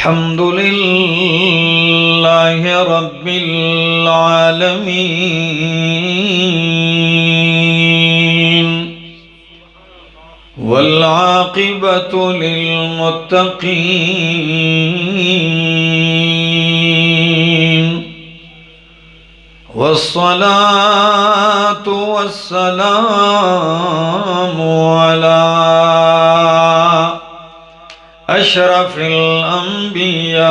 الحمد لله رب العالمين والعاقبة للمتقين والصلاة والسلام على أشرف الأنبياء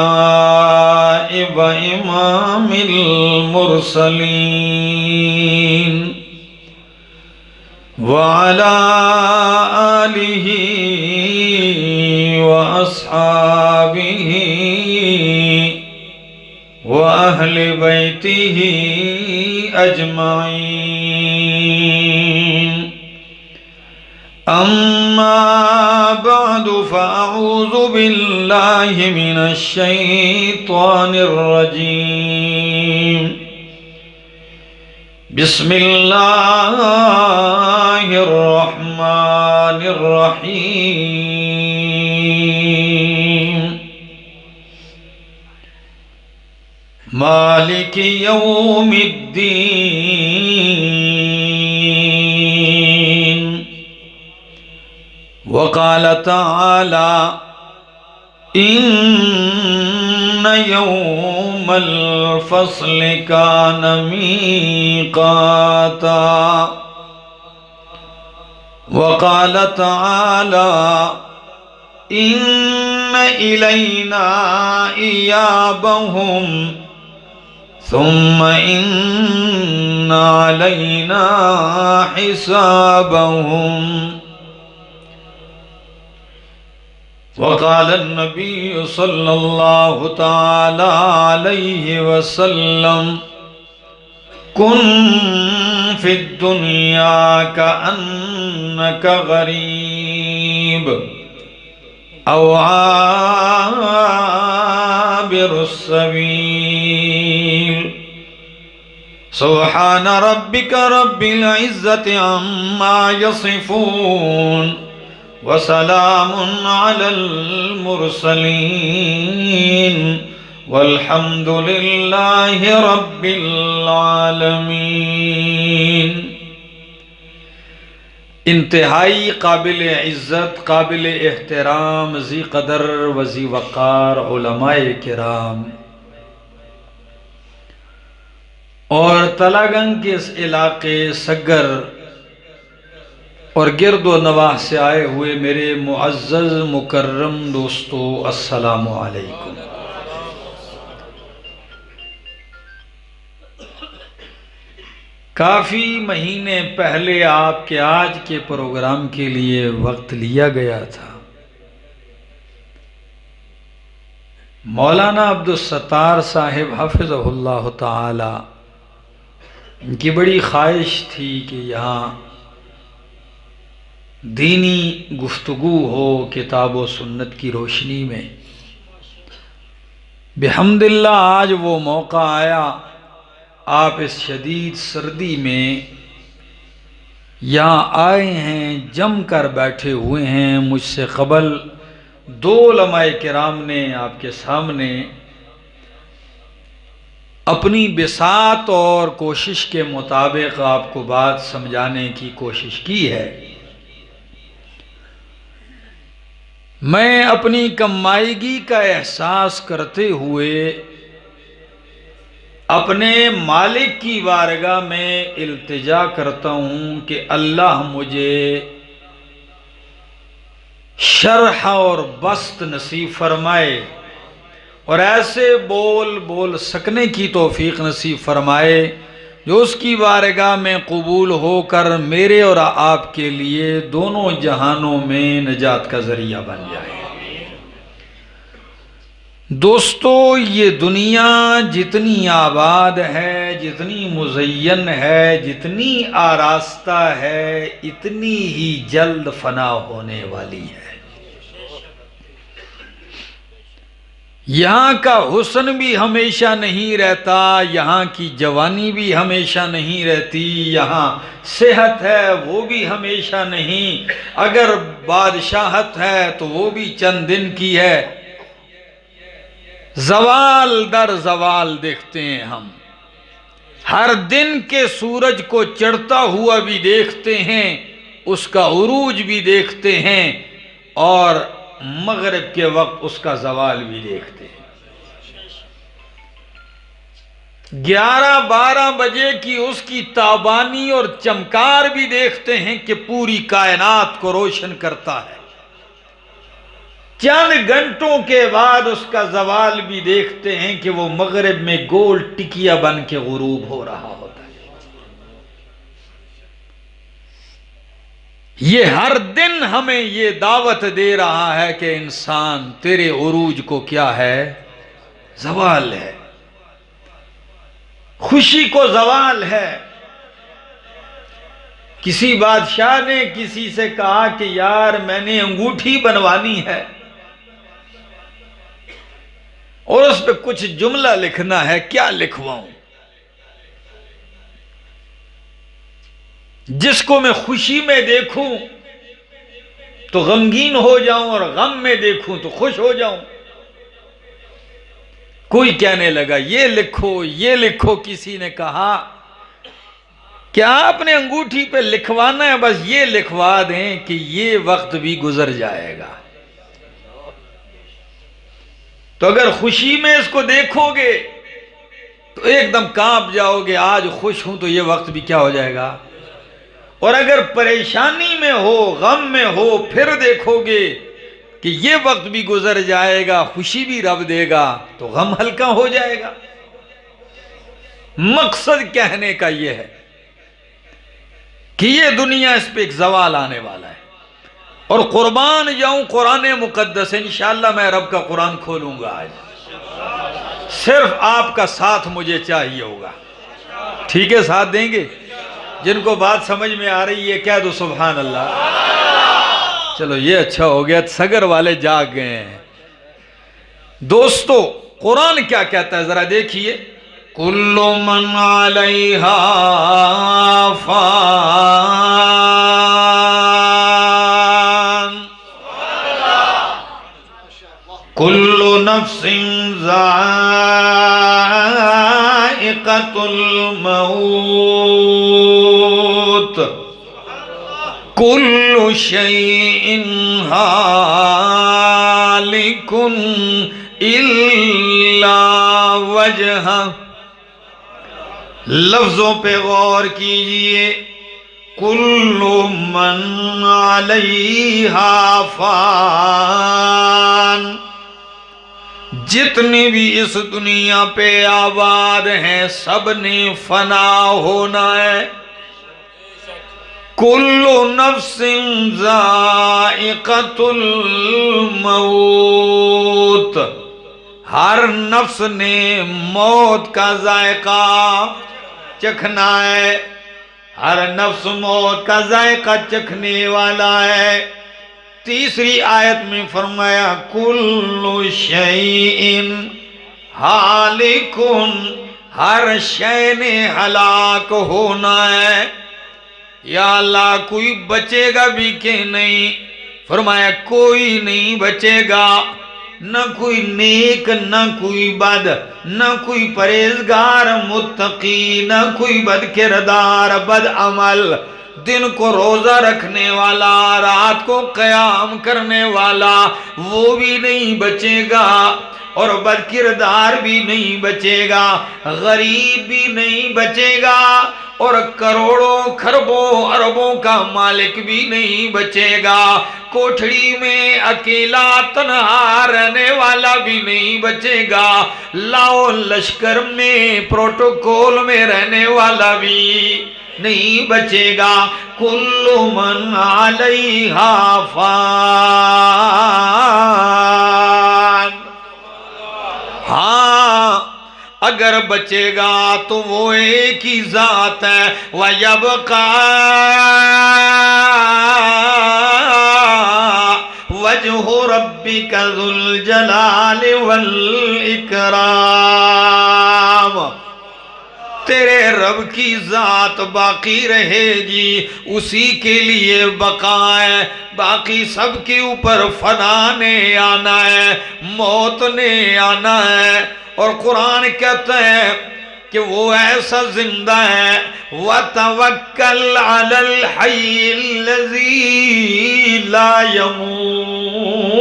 وإمام المرسلين وعلى آله وأصحابه وأهل بيته أجمعين. أما بعد فأعوذ بالله من الشيطان الرجيم. بسم الله الرحمن الرحيم. مالك يوم الدين. وقال تعالى: إن يوم الفصل كان ميقاتا. وقال تعالى: إن إلينا إيابهم ثم إن علينا حسابهم. وقال النبي صلى الله تعالى عليه وسلم: كن في الدنيا كأنك غريب أو عابر السبيل. سبحان ربك رب العزة عما يصفون وسلام على المرسلين والحمد لله رب العالمین. انتہائی قابل عزت، قابل احترام، ذی قدر و ذی وقار علماء کرام اور تلاگنگ کے اس علاقے سگر اور گرد و نواح سے آئے ہوئے میرے معزز مکرم دوستو، السلام علیکم. کافی مہینے پہلے آپ کے آج کے پروگرام کے لیے وقت لیا گیا تھا. مولانا عبدالستار صاحب حفظہ اللہ تعالی، ان کی بڑی خواہش تھی کہ یہاں دینی گفتگو ہو کتاب و سنت کی روشنی میں. بحمد اللہ آج وہ موقع آیا. آپ اس شدید سردی میں یہاں آئے ہیں، جم کر بیٹھے ہوئے ہیں. مجھ سے قبل دو علماء کرام نے آپ کے سامنے اپنی بساط اور کوشش کے مطابق آپ کو بات سمجھانے کی کوشش کی ہے. میں اپنی کمائیگی کا احساس کرتے ہوئے اپنے مالک کی بارگاہ میں التجا کرتا ہوں کہ اللہ مجھے شرح اور بسط نصیب فرمائے اور ایسے بول سکنے کی توفیق نصیب فرمائے جو اس کی بارگاہ میں قبول ہو کر میرے اور آپ کے لیے دونوں جہانوں میں نجات کا ذریعہ بن جائے. دوستو، یہ دنیا جتنی آباد ہے، جتنی مزین ہے، جتنی آراستہ ہے، اتنی ہی جلد فنا ہونے والی ہے. یہاں کا حسن بھی ہمیشہ نہیں رہتا، یہاں کی جوانی بھی ہمیشہ نہیں رہتی، یہاں صحت ہے وہ بھی ہمیشہ نہیں، اگر بادشاہت ہے تو وہ بھی چند دن کی ہے. زوال در زوال دیکھتے ہیں ہم، ہر دن کے سورج کو چڑھتا ہوا بھی دیکھتے ہیں، اس کا عروج بھی دیکھتے ہیں، اور مغرب کے وقت اس کا زوال بھی دیکھتے ہیں۔ 11-12 بجے کی اس کی تابانی اور چمکار بھی دیکھتے ہیں کہ پوری کائنات کو روشن کرتا ہے۔ چند گھنٹوں کے بعد اس کا زوال بھی دیکھتے ہیں کہ وہ مغرب میں گول ٹکیا بن کے غروب ہو رہا ہوتا ہے۔ یہ ہر دن ہمیں یہ دعوت دے رہا ہے کہ انسان تیرے عروج کو کیا ہے؟ زوال ہے۔ خوشی کو زوال ہے۔ کسی بادشاہ نے کسی سے کہا کہ یار میں نے انگوٹھی بنوانی ہے اور اس پہ کچھ جملہ لکھنا ہے، کیا لکھواؤں جس کو میں خوشی میں دیکھوں تو غمگین ہو جاؤں اور غم میں دیکھوں تو خوش ہو جاؤں؟ کوئی کہنے لگا یہ لکھو یہ لکھو، کسی نے کہا کہ آپ نے انگوٹھی پہ لکھوانا ہے، بس یہ لکھوا دیں کہ یہ وقت بھی گزر جائے گا۔ تو اگر خوشی میں اس کو دیکھو گے تو ایک دم کانپ جاؤ گے، آج خوش ہوں تو یہ وقت بھی کیا ہو جائے گا، اور اگر پریشانی میں ہو غم میں ہو پھر دیکھو گے کہ یہ وقت بھی گزر جائے گا، خوشی بھی رب دے گا تو غم ہلکا ہو جائے گا۔ مقصد کہنے کا یہ ہے کہ یہ دنیا اس پہ ایک زوال آنے والا ہے، اور قربان جاؤں قرآن مقدس ہے، انشاءاللہ میں رب کا قرآن کھولوں گا آج، صرف آپ کا ساتھ مجھے چاہیے ہوگا، ٹھیک ہے؟ ساتھ دیں گے؟ جن کو بات سمجھ میں آ رہی ہے کہہ دو سبحان اللہ۔ چلو یہ اچھا ہو گیا، سگر والے جاگ گئے ہیں۔ دوستو قرآن کیا کہتا ہے ذرا دیکھیے، کل من علیہا فان، کل نفس ذائقۃ الموت، کل شیء ہالک الا وجہہ۔ لفظوں پہ غور کیجئے، کل من علیہا فان، جتنے بھی اس دنیا پہ آباد ہیں سب نے فنا ہونا ہے۔ کل نفس ذائقۃ الموت، ہر نفس نے موت کا ذائقہ چکھنا ہے، ہر نفس موت کا ذائقہ چکھنے والا ہے۔ تیسری آیت میں فرمایا کل شیء ہالک، ہر شے نے ہلاک ہونا ہے۔ یا اللہ کوئی بچے گا بھی کہ نہیں؟ فرمایا کوئی نہیں بچے گا، نہ کوئی نیک نہ کوئی بد، نہ کوئی پرہیزگار متقی، نہ کوئی بد کردار بد عمل، دن کو روزہ رکھنے والا رات کو قیام کرنے والا وہ بھی نہیں بچے گا، اور بد کردار بھی نہیں بچے گا، غریب بھی نہیں بچے گا، اور کروڑوں کھربوں اربوں کا مالک بھی نہیں بچے گا، کوٹھڑی میں اکیلا تنہا رہنے والا بھی نہیں بچے گا، لاؤ لشکر میں پروٹوکول میں رہنے والا بھی نہیں بچے گا۔ کل من علیہا فان، ہاں اگر بچے گا تو وہ ایک ہی ذات ہے، وَيَبْقَى وَجْهُ رَبِّكَ ذُو الْجَلَالِ وَالْإِكْرَامِ۔ تیرے رب کی ذات باقی رہے گی، اسی کے لیے بقا ہے، باقی سب کے اوپر فنا نے آنا ہے، موت نے آنا ہے۔ اور قرآن کہتا ہے کہ وہ ایسا زندہ ہے، وَتَوَكَّلْ عَلَى الْحَيِّ الَّذِي لَا يَمُوتُ۔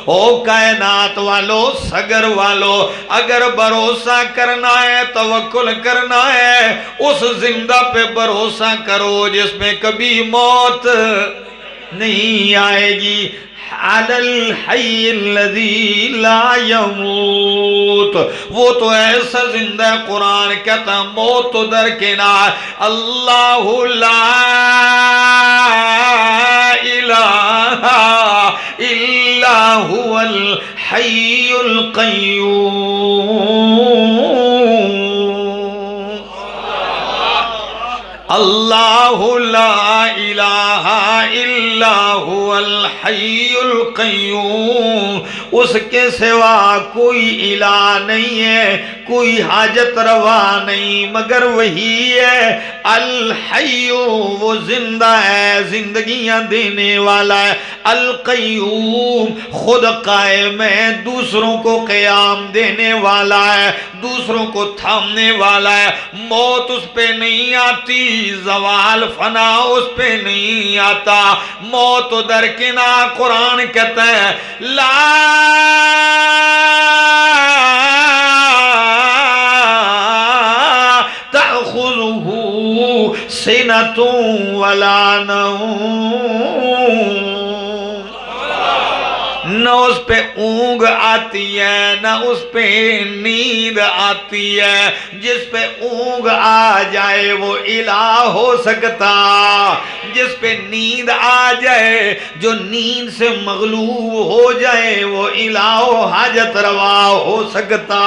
او کائنات والو، سگر والو، اگر بھروسہ کرنا ہے، توکل کرنا ہے، اس زندہ پہ بھروسہ کرو جس میں کبھی موت نہیں آئے گی۔ عَلَى الْحَيِّ الَّذِي لَا يَمُوتُ، وہ تو ایسا زندہ ہے، قرآن کہتا ہے موت تو درکنار۔ اللہ لا الہ الا هو الحی القیوم، اللہ لا الہ الا هو الحی القیوم، اس کے سوا کوئی الہ نہیں ہے، کوئی حاجت روا نہیں مگر وہی ہے۔ الحی، وہ زندہ ہے، زندگیاں دینے والا ہے۔ القیوم، خود قائم ہے، دوسروں کو قیام دینے والا ہے، دوسروں کو تھامنے والا ہے۔ موت اس پہ نہیں آتی، زوال فنا اس پہ نہیں آتا، موت درکنار۔ قرآن کہتا ہے لا تأخذه سنة ولا نوم، نہ اس پہ اونگ آتی ہے نہ اس پہ نیند آتی ہے۔ جس پہ اونگ آ جائے وہ الہ ہو سکتا، جس پہ نیند آ جائے، جو نیند سے مغلوب ہو جائے، وہ الہ و حاجت روا ہو سکتا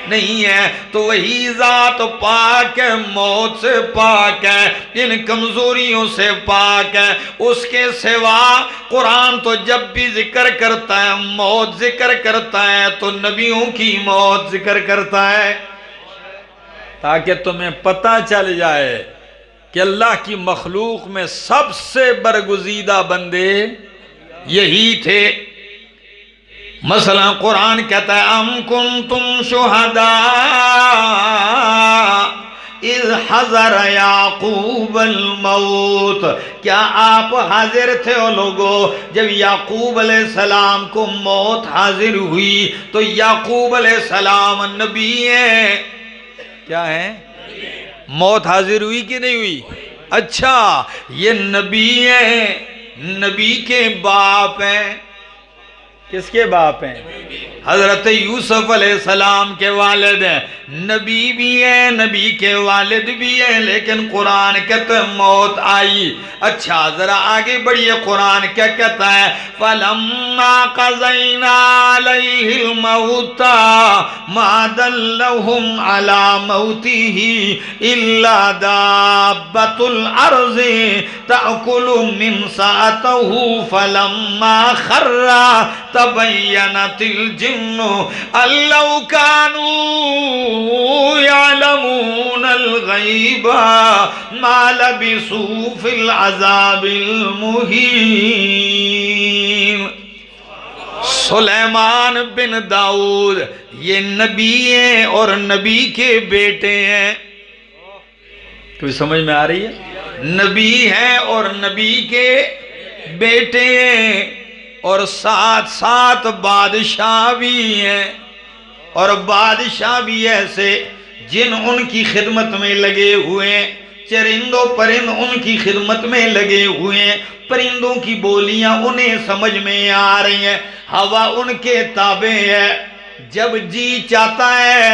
نہیں ہے۔ تو وہی ذات پاک ہے، موت سے پاک ہے، ان کمزوریوں سے پاک ہے۔ اس کے سوا قرآن تو جب بھی ذکر کرتا ہے، موت ذکر کرتا ہے، تو نبیوں کی موت ذکر کرتا ہے، تاکہ تمہیں پتہ چل جائے کہ اللہ کی مخلوق میں سب سے برگزیدہ بندے یہی تھے۔ مثلا قرآن کہتا ہے ام کنتم شہداء اذ حضر یعقوب الموت، کیا آپ حاضر تھے او لوگو جب یعقوب علیہ السلام کو موت حاضر ہوئی؟ تو یعقوب علیہ السلام نبی ہیں، کیا ہیں؟ موت حاضر ہوئی کہ نہیں ہوئی؟ اچھا، یہ نبی ہیں، نبی کے باپ ہیں۔ کس کے باپ ہیں؟ حضرت یوسف علیہ السلام کے والد ہیں، نبی بھی ہیں، نبی کے والد بھی ہیں، لیکن قرآن کہتا ہے موت آئی۔ اچھا ذرا آگے بڑھئے، قرآن کیا کہتا ہے؟ فَلَمَّا قَضَيْنَا عَلَيْهِ الْمَوْتَ مَا دَلَّهُمْ عَلَى مَوْتِهِ إِلَّا دَابَّةُ الْأَرْضِ تَأْكُلُ مِنْ سَأَتَهُ فَلَمَّا خَرَّ تَبَيَّنَتِ الْجِنُّ أَن لَّوْ كَانُوا يَعْلَمُونَ الْغَيْبَ مَا لَبِثُوا فِي الْعَذَابِ الْمُهِينِ۔ سلیمان بن داؤد یہ نبی ہیں اور نبی کے بیٹے ہیں۔ کوئی سمجھ میں آ رہی ہے؟ نبی ہیں اور نبی کے بیٹے ہیں، اور ساتھ ساتھ بادشاہ بھی ہیں، اور بادشاہ بھی ایسے جن ان کی خدمت میں لگے ہوئے ہیں، چرند و پرند ان کی خدمت میں لگے ہوئے ہیں، پرندوں کی بولیاں انہیں سمجھ میں آ رہی ہیں، ہوا ان کے تابع ہے۔ جب جی چاہتا ہے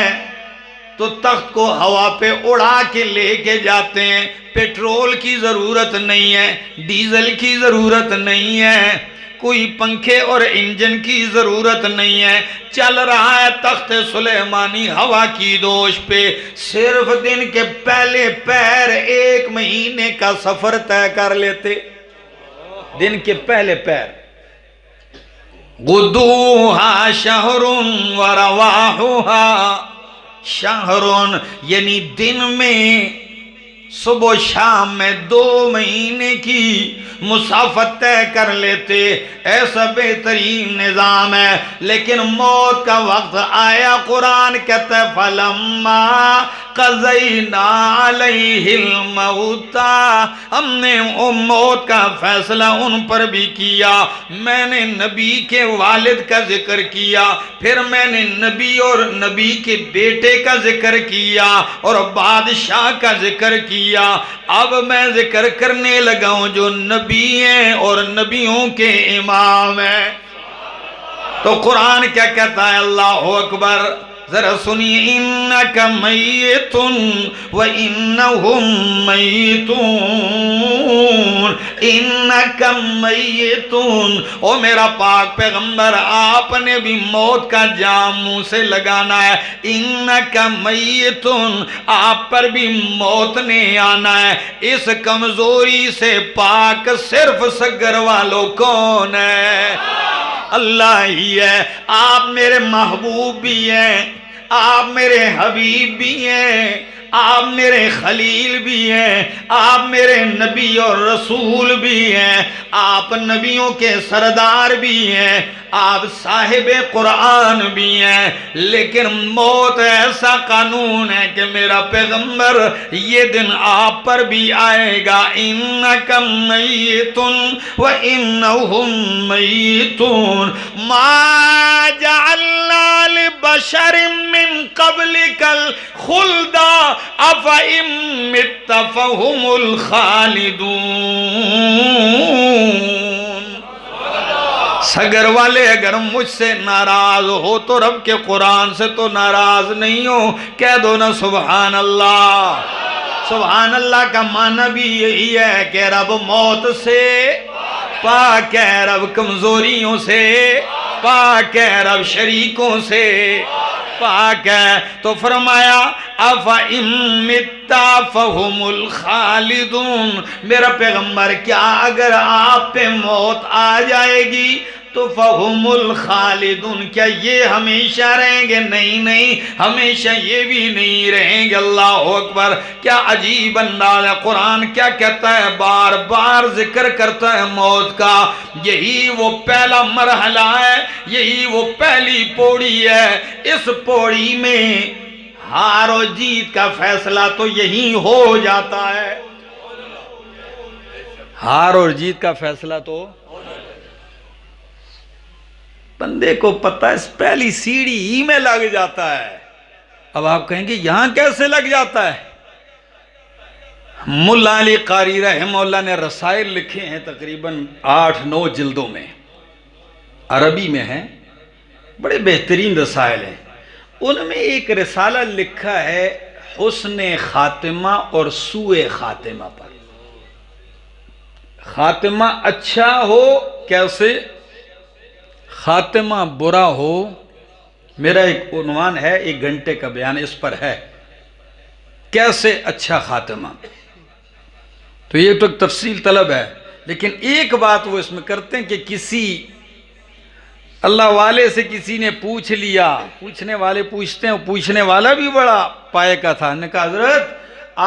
تو تخت کو ہوا پہ اڑا کے لے کے جاتے ہیں، پیٹرول کی ضرورت نہیں ہے، ڈیزل کی ضرورت نہیں ہے، کوئی پنکھے اور انجن کی ضرورت نہیں ہے، چل رہا ہے تخت سلیمانی ہوا کی دوش پہ۔ صرف دن کے پہلے پیر 1 مہینے کا سفر طے کر لیتے، دن کے پہلے پیر۔ غدوہا شہر ورواحوہا شہرون یعنی دن میں صبح و شام میں 2 مہینے کی مسافت طے کر لیتے، ایسا بہترین نظام ہے۔ لیکن موت کا وقت آیا، قرآن کہتا ہے فَلَمَّا قَضَيْنَا عَلَيْهِ الْمَوْتَ، ہم نے موت کا فیصلہ ان پر بھی کیا۔ میں نے نبی کے والد کا ذکر کیا، پھر میں نے نبی اور نبی کے بیٹے کا ذکر کیا اور بادشاہ کا ذکر کیا۔ اب میں ذکر کرنے لگا ہوں جو نبی ہیں اور نبیوں کے امام ہیں۔ تو قرآن کیا کہتا ہے؟ اللہ اکبر، ذرا سنیے، انک میت وانہم میتون، انک میتون، او میرا پاک پیغمبر آپ نے بھی موت کا جام منہ سے لگانا ہے۔ انک میتون، آپ پر بھی موت نے آنا ہے۔ اس کمزوری سے پاک صرف سگر والوں کون ہے؟ اللہ ہی ہے۔ آپ میرے محبوب بھی ہیں، آپ میرے حبیب بھی ہیں، آپ میرے خلیل بھی ہیں، آپ میرے نبی اور رسول بھی ہیں، آپ نبیوں کے سردار بھی ہیں، آپ صاحب قرآن بھی ہیں۔ لیکن موت ایسا قانون ہے کہ میرا پیغمبر یہ دن آپ پر بھی آئے گا۔ انک میت وانہم میتون، ما جعلنا لبشر من قبلک الخلد افئن مت فهم الخالدون۔ سگر والے اگر مجھ سے ناراض ہو تو رب کے قرآن سے تو ناراض نہیں ہو، کہہ دو نا سبحان اللہ۔ سبحان اللہ کا معنی بھی یہی ہے کہ رب موت سے پاک ہے، رب کمزوریوں سے پاک ہے، رب شریکوں سے پاک ہے۔ تو فرمایا اَفَإِن مِتَّ فَهُمُ الْخَالِدُونَ، میرا پیغمبر کیا اگر آپ پہ موت آ جائے گی تو فَهُمُ الْخَالِدُونَ، کیا یہ ہمیشہ رہیں گے؟ نہیں نہیں، ہمیشہ یہ بھی نہیں رہیں گے۔ اللہ اکبر، کیا عجیب انداز ہے۔ قرآن کیا کہتا ہے؟ بار بار ذکر کرتا ہے موت کا۔ یہی وہ پہلا مرحلہ ہے، یہی وہ پہلی پوڑی ہے۔ اس پوڑی میں ہار و جیت کا فیصلہ تو یہی ہو جاتا ہے۔ ہار اور جیت کا فیصلہ تو بندے کو پتہ ہے، اس پہلی سیڑھی ہی میں لگ جاتا ہے۔ اب آپ کہیں گے یہاں کیسے لگ جاتا ہے؟ ملا علی قاری رحمہ اللہ نے رسائل لکھے ہیں، تقریباً 8-9 جلدوں میں، عربی میں ہیں، بڑے بہترین رسائل ہیں۔ ان میں ایک رسالہ لکھا ہے حسن خاتمہ اور سوء خاتمہ پر۔ خاتمہ اچھا ہو کیسے، خاتمہ برا ہو۔ میرا ایک عنوان ہے، 1 گھنٹے کا بیان اس پر ہے، کیسے اچھا خاتمہ۔ تو یہ تو تفصیل طلب ہے، لیکن ایک بات وہ اس میں کرتے ہیں کہ کسی اللہ والے سے کسی نے پوچھ لیا، پوچھنے والے پوچھتے ہیں، پوچھنے والا بھی بڑا پائے کا تھا، نے کہا حضرت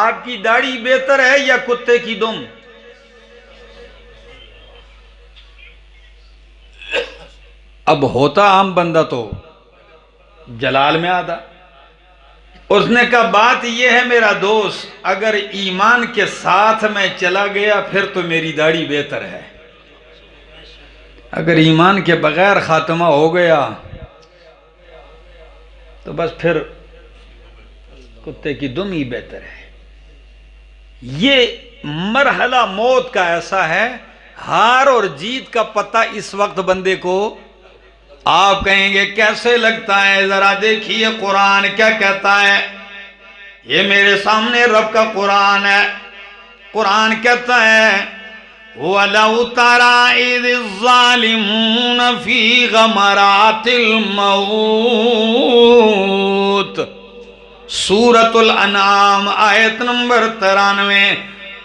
آپ کی داڑھی بہتر ہے یا کتے کی دم؟ اب ہوتا عام بندہ تو جلال میں آتا۔ اس نے کہا بات یہ ہے میرا دوست، اگر ایمان کے ساتھ میں چلا گیا پھر تو میری داڑھی بہتر ہے، اگر ایمان کے بغیر خاتمہ ہو گیا تو بس پھر کتے کی دم ہی بہتر ہے۔ یہ مرحلہ موت کا ایسا ہے، ہار اور جیت کا پتہ اس وقت بندے کو۔ آپ کہیں گے کیسے لگتا ہے؟ ذرا دیکھیے قرآن کیا کہتا ہے۔ یہ میرے سامنے رب کا قرآن ہے۔ قرآن کہتا ہے وَلَوْ تَرَىٰ إِذِ الظَّالِمُونَ فِي غَمَرَاتِ الْمَوْتِ، سورۃ الانعام آیت نمبر 93۔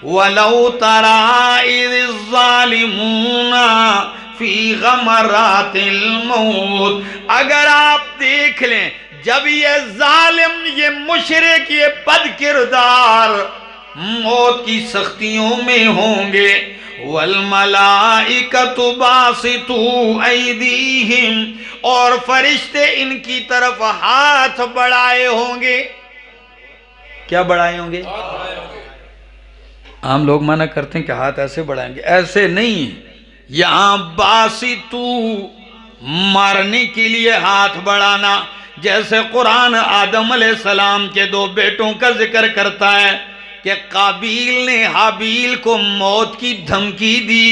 وَلَوْ تَرَىٰ إِذِ الظَّالِمُونَ فی غمرات الموت، اگر آپ دیکھ لیں جب یہ ظالم، یہ مشرک، یہ بد کردار موت کی سختیوں میں ہوں گے، والملائکۃ باسطوا ایدیہم، اور فرشتے ان کی طرف ہاتھ بڑھائے ہوں گے. کیا بڑھائے ہوں گے؟ عام لوگ منع کرتے ہیں کہ ہاتھ ایسے بڑھائیں گے، ایسے نہیں. یہاں باسطوا مارنے کے لیے ہاتھ بڑھانا، جیسے قرآن آدم علیہ السلام کے 2 بیٹوں کا ذکر کرتا ہے کہ قابیل نے حابیل کو موت کی دھمکی دی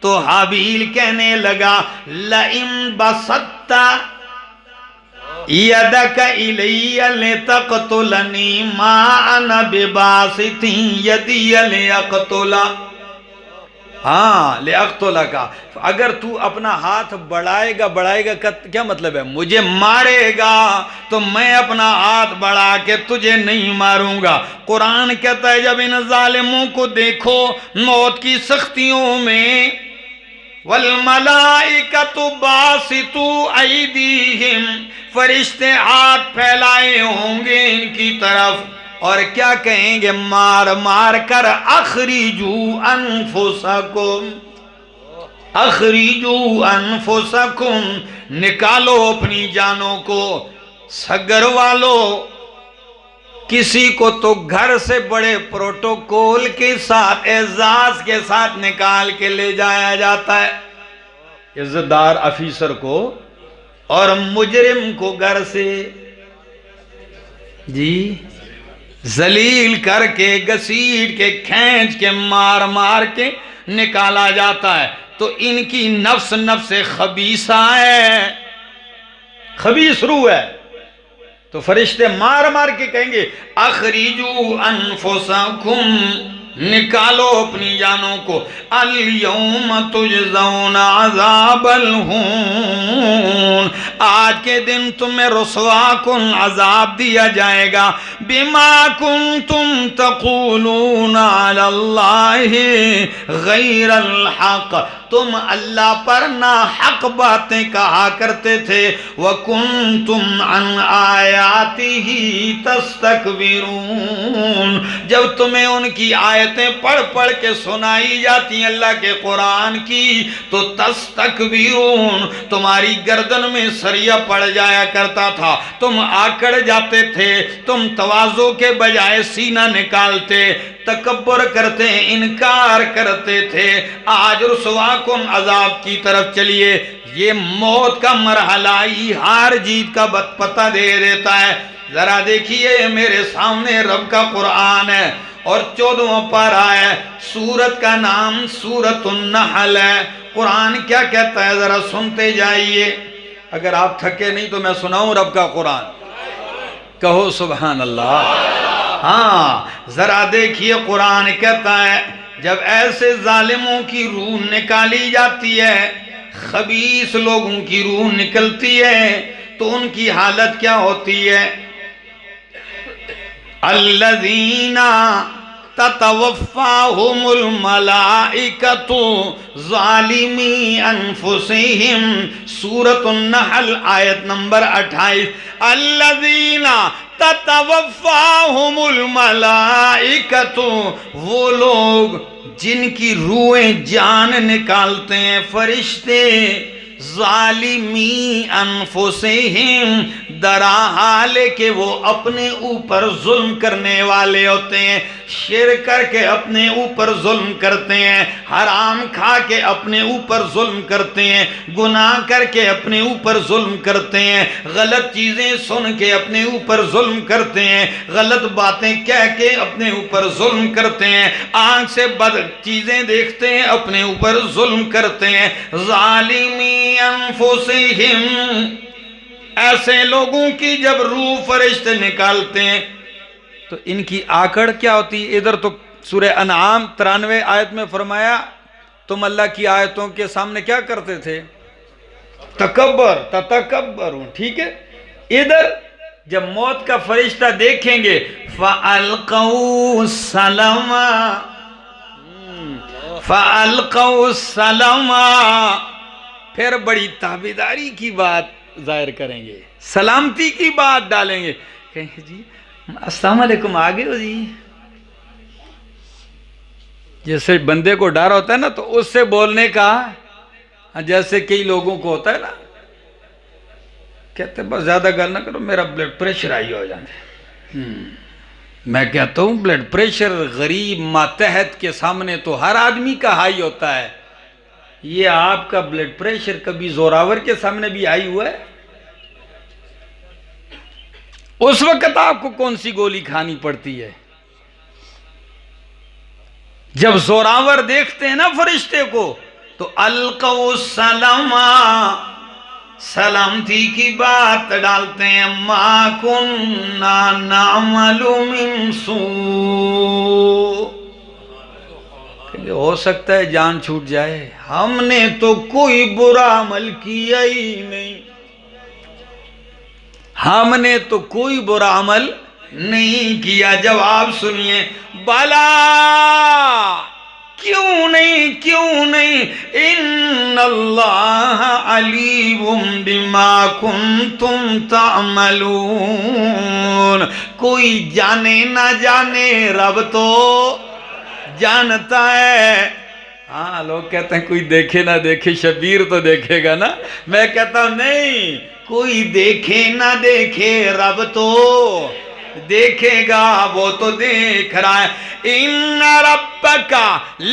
تو حابیل کہنے لگا لئن بسطت یدک الی لتقتلنی ما انا بباسط یدی لیقتلا. ہاں لیقتلک، اگر تو اپنا ہاتھ بڑھائے گا کیا مطلب ہے؟ مجھے مارے گا تو میں اپنا ہاتھ بڑھا کے تجھے نہیں ماروں گا. قرآن کہتا ہے جب ان ظالموں کو دیکھو موت کی سختیوں میں، والملائکۃ باسطوا ایدیہم، فرشتے ہاتھ پھیلائے ہوں گے ان کی طرف، اور کیا کہیں گے؟ مار مار کر اخرجوا انفسکم، اخرجوا انفسکم، نکالو اپنی جانوں کو. سگر والو، کسی کو تو گھر سے بڑے پروٹوکول کے ساتھ، اعزاز کے ساتھ نکال کے لے جایا جاتا ہے، عزتدار آفیسر کو، اور مجرم کو گھر سے جی ذلیل کر کے، گھسیٹ کے، کھینچ کے، مار مار کے نکالا جاتا ہے. تو ان کی نفس نفس خبیثہ ہے، خبیث روح ہے. تو فرشتے مار مار کے کہیں گے اخرجوا انفسکم، نکالو اپنی جانوں کو. الیوم تجزون عذاب الہون، آج کے دن تمہیں رسوا کن عذاب دیا جائے گا. بما کنتم تقولون علی اللہ غیر الحق، تم اللہ پر ناحق باتیں کہا کرتے تھے. وَكُنْتُمْ عَنْ آیَاتِهِ تَسْتَكْبِرُونَ، جب تمہیں ان کی آیتیں پڑھ پڑھ کے سنائی جاتی ہیں اللہ کے قرآن کی، تو تستکبرون، تمہاری گردن میں سریا پڑ جایا کرتا تھا، تم آکڑ جاتے تھے، تم تواضع کے بجائے سینہ نکالتے، تکبر کرتے، انکار کرتے تھے. آج رسوا کن عذاب کی طرف چلیے. یہ موت کا مرحلہ ہی ہار جیت کا پتہ دے دیتا ہے. ذرا دیکھیے میرے سامنے رب کا قرآن ہے اور 14واں پارہ ہے، سورت کا نام سورۃ النحل ہے. قرآن کیا کہتا ہے ذرا سنتے جائیے. اگر آپ تھکے نہیں تو میں سناؤں رب کا قرآن؟ کہو سبحان اللہ. ہاں ذرا دیکھیے قرآن کہتا ہے جب ایسے ظالموں کی روح نکالی جاتی ہے، خبیث لوگوں کی روح نکلتی ہے، تو ان کی حالت کیا ہوتی ہے؟ الذین تتوفاہم الملائکۃ ظالمی انفسہم، سورۃ النحل آیت نمبر 28. الذین تتوفاہم الملائکۃ، وہ لوگ جن کی روحیں جان نکالتے ہیں فرشتے، ظالمی انفسہم، درا حال کہ وہ اپنے اوپر ظلم کرنے والے ہوتے ہیں. شرک کر کے اپنے اوپر ظلم کرتے ہیں، حرام کھا کے اپنے اوپر ظلم کرتے ہیں، گناہ کر کے اپنے اوپر ظلم کرتے ہیں، غلط چیزیں سن کے اپنے اوپر ظلم کرتے ہیں، غلط باتیں کہہ کے اپنے اوپر ظلم کرتے ہیں، آنکھ سے بد چیزیں دیکھتے ہیں اپنے اوپر ظلم کرتے ہیں. ظالمی انفسہم، ایسے لوگوں کی جب روح فرشتے نکالتے ہیں تو ان کی آکڑ کیا ہوتی ہے؟ ادھر تو سورہ انعام 93 آیت میں فرمایا تم اللہ کی آیتوں کے سامنے کیا کرتے تھے؟ تکبر، تتکبرون، ٹھیک ہے. ادھر جب موت کا فرشتہ دیکھیں گے فَأَلْقَوْا السَّلَمَ، فَأَلْقَوْا السَّلَمَ، پھر بڑی تابعداری کی بات ظاہر کریں گے. سلامتی کی بات ڈالیں گے، کہیں گے جی السلام علیکم آگے ہو جی. جیسے بندے کو ڈر ہوتا ہے نا تو اس سے بولنے کا، جیسے کئی لوگوں کو ہوتا ہے نا، کہتے ہیں بس زیادہ گل نہ کرو میرا بلڈ پریشر ہائی ہو جاتا ہے. میں کہتا ہوں بلڈ پریشر غریب ماتحت کے سامنے تو ہر آدمی کا ہائی ہوتا ہے، یہ آپ کا بلڈ پریشر کبھی زوراور کے سامنے بھی ہائی ہوا ہے؟ اس وقت آپ کو کون سی گولی کھانی پڑتی ہے؟ جب زوراور دیکھتے ہیں نا فرشتے کو تو القوا السلام، سلامتی کی بات ڈالتے ہیں. ما کننا نعمل من سوء، ہو سکتا ہے جان چھوٹ جائے، ہم نے تو کوئی برا عمل کیا ہی نہیں، ہم نے تو کوئی برا عمل نہیں کیا. جواب سنیے، بلا، کیوں نہیں، کیوں نہیں، ان اللہ علیم بما کنتم تعملون. کوئی جانے نہ جانے رب تو جانتا ہے. ہاں لوگ کہتے ہیں کوئی دیکھے نہ دیکھے شبیر تو دیکھے گا نا، میں کہتا ہوں نہیں، کوئی دیکھے نہ دیکھے رب تو دیکھے گا، وہ تو دیکھ رہا ہے. ان ربک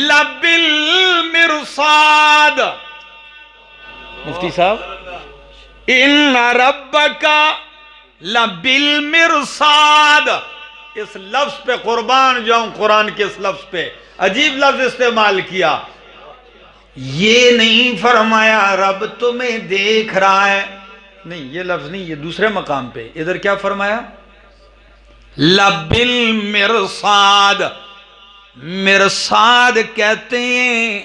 لبالمرصاد، مفتی صاحب، ان ربک لبالمرصاد، اس لفظ پہ قربان جاؤں، قرآن کے اس لفظ پہ عجیب لفظ استعمال کیا. یہ نہیں فرمایا رب تمہیں دیکھ رہا ہے، نہیں یہ لفظ نہیں، یہ دوسرے مقام پہ. ادھر کیا فرمایا؟ لبالمرصاد. مرصاد کہتے ہیں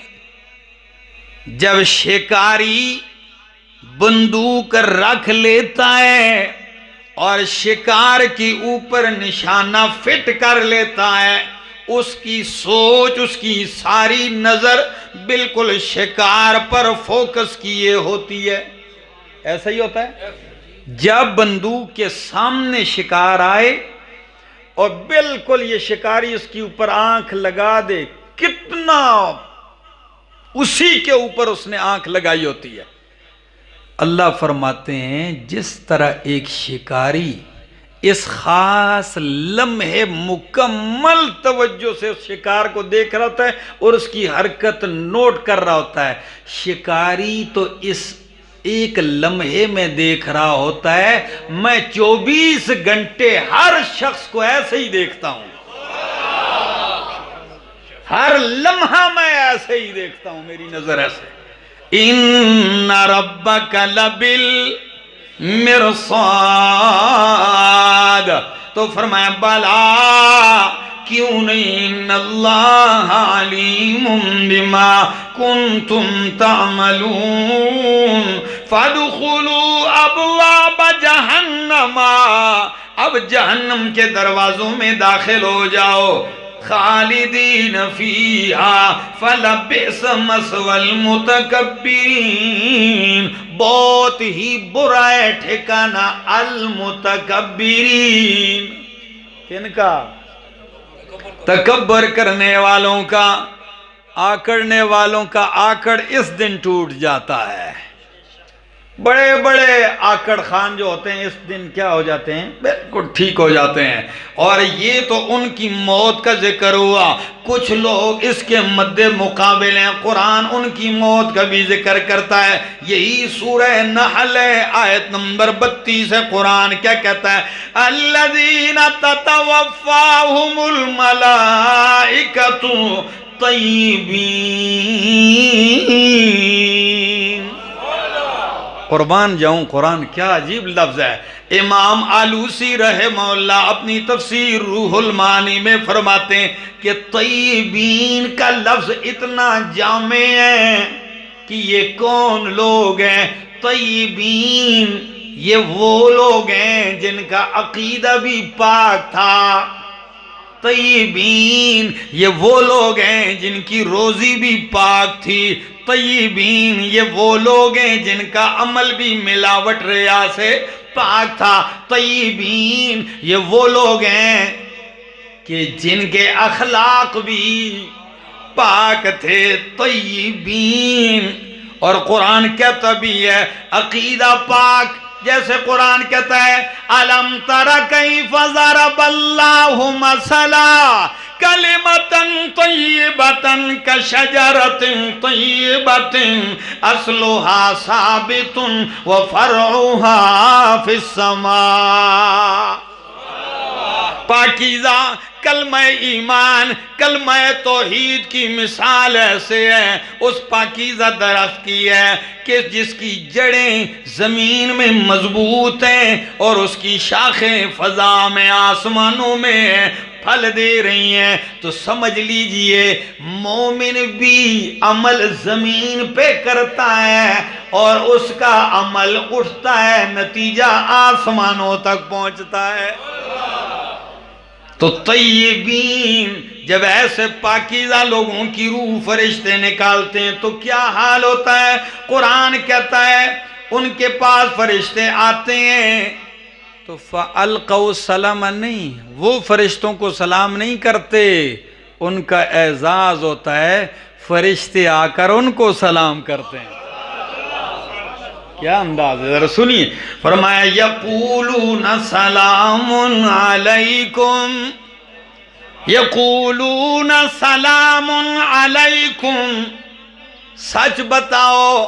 جب شکاری بندوق رکھ لیتا ہے اور شکار کے اوپر نشانہ فٹ کر لیتا ہے، اس کی سوچ، اس کی ساری نظر بالکل شکار پر فوکس کیے ہوتی ہے. ایسا ہی ہوتا ہے جب بندوق کے سامنے شکار آئے اور بالکل یہ شکاری اس کے اوپر آنکھ لگا دے، کتنا اسی کے اوپر اس نے آنکھ لگائی ہوتی ہے. اللہ فرماتے ہیں جس طرح ایک شکاری اس خاص لمحے مکمل توجہ سے اس شکار کو دیکھ رہا ہوتا ہے اور اس کی حرکت نوٹ کر رہا ہوتا ہے، شکاری تو اس ایک لمحے میں دیکھ رہا ہوتا ہے. میں 24 گھنٹے ہر شخص کو ایسے ہی دیکھتا ہوں، ہر لمحہ میں ایسے ہی دیکھتا ہوں، میری نظر ایسے. ان ربک لبالمرصاد، تو فرمایا بلا، کیوں نہیں، ان اللہ علیم بما کنتم تعملون. فادخلوا ابواب جہنم، اب جہنم کے دروازوں میں داخل ہو جاؤ. خالدین فیہا فلبئس مثوی المتکبرین، بہت ہی برا ہے ٹھکانہ المتکبرین. کن کا؟ تکبر کرنے والوں کا، آکڑنے والوں کا آکڑ اس دن ٹوٹ جاتا ہے. بڑے بڑے آکڑ خان جو ہوتے ہیں اس دن کیا ہو جاتے ہیں؟ بالکل ٹھیک ہو جاتے ہیں. اور یہ تو ان کی موت کا ذکر ہوا، کچھ لوگ اس کے مد مقابل ہیں، قرآن ان کی موت کا بھی ذکر کرتا ہے. یہی سورہ نحل ہے، آیت نمبر 32 ہے. قرآن کیا کہتا ہے؟ الذین تتوفاہم الملائکۃ طیبین. قربان جاؤں، قرآن کیا عجیب لفظ ہے. امام آلوسی رحمہ اللہ اپنی تفسیر روح المعانی میں فرماتے ہیں کہ طیبین کا لفظ اتنا جامع ہے کہ یہ کون لوگ ہیں؟ طیبین یہ وہ لوگ ہیں جن کا عقیدہ بھی پاک تھا. طیبین یہ وہ لوگ ہیں جن کی روزی بھی پاک تھی. طیبین یہ وہ لوگ ہیں جن کا عمل بھی ملاوٹ ریا سے پاک تھا. طیبین یہ وہ لوگ ہیں کہ جن کے اخلاق بھی پاک تھے. طیبین. اور قرآن کہتا بھی ہے عقیدہ پاک. جیسے قرآن کہتا ہے الم تر کیف ضرب اللہ مثلا کلمۃ طیبۃ کشجرۃ طیبۃ اصلها ثابت وفرعها فی السماء. پاکیزہ کلمہ ایمان کلمہ توحید کی مثال ایسے ہے اس پاکیزہ درخت کی ہے کہ جس کی جڑیں زمین میں مضبوط ہیں اور اس کی شاخیں فضا میں آسمانوں میں پھل دے رہی ہیں. تو سمجھ لیجئے مومن بھی عمل زمین پہ کرتا ہے اور اس کا عمل اٹھتا ہے نتیجہ آسمانوں تک پہنچتا ہے. تو طیبین جب ایسے پاکیزہ لوگوں کی روح فرشتے نکالتے ہیں تو کیا حال ہوتا ہے. قرآن کہتا ہے ان کے پاس فرشتے آتے ہیں تو فَأَلْقَوْا سَلَامًا نہیں، وہ فرشتوں کو سلام نہیں کرتے، ان کا اعزاز ہوتا ہے فرشتے آ کر ان کو سلام کرتے ہیں. کیا انداز ہے ذرا سنیے. فرمایا یقولون سلام علیکم یقولون سلام علیکم. سچ بتاؤ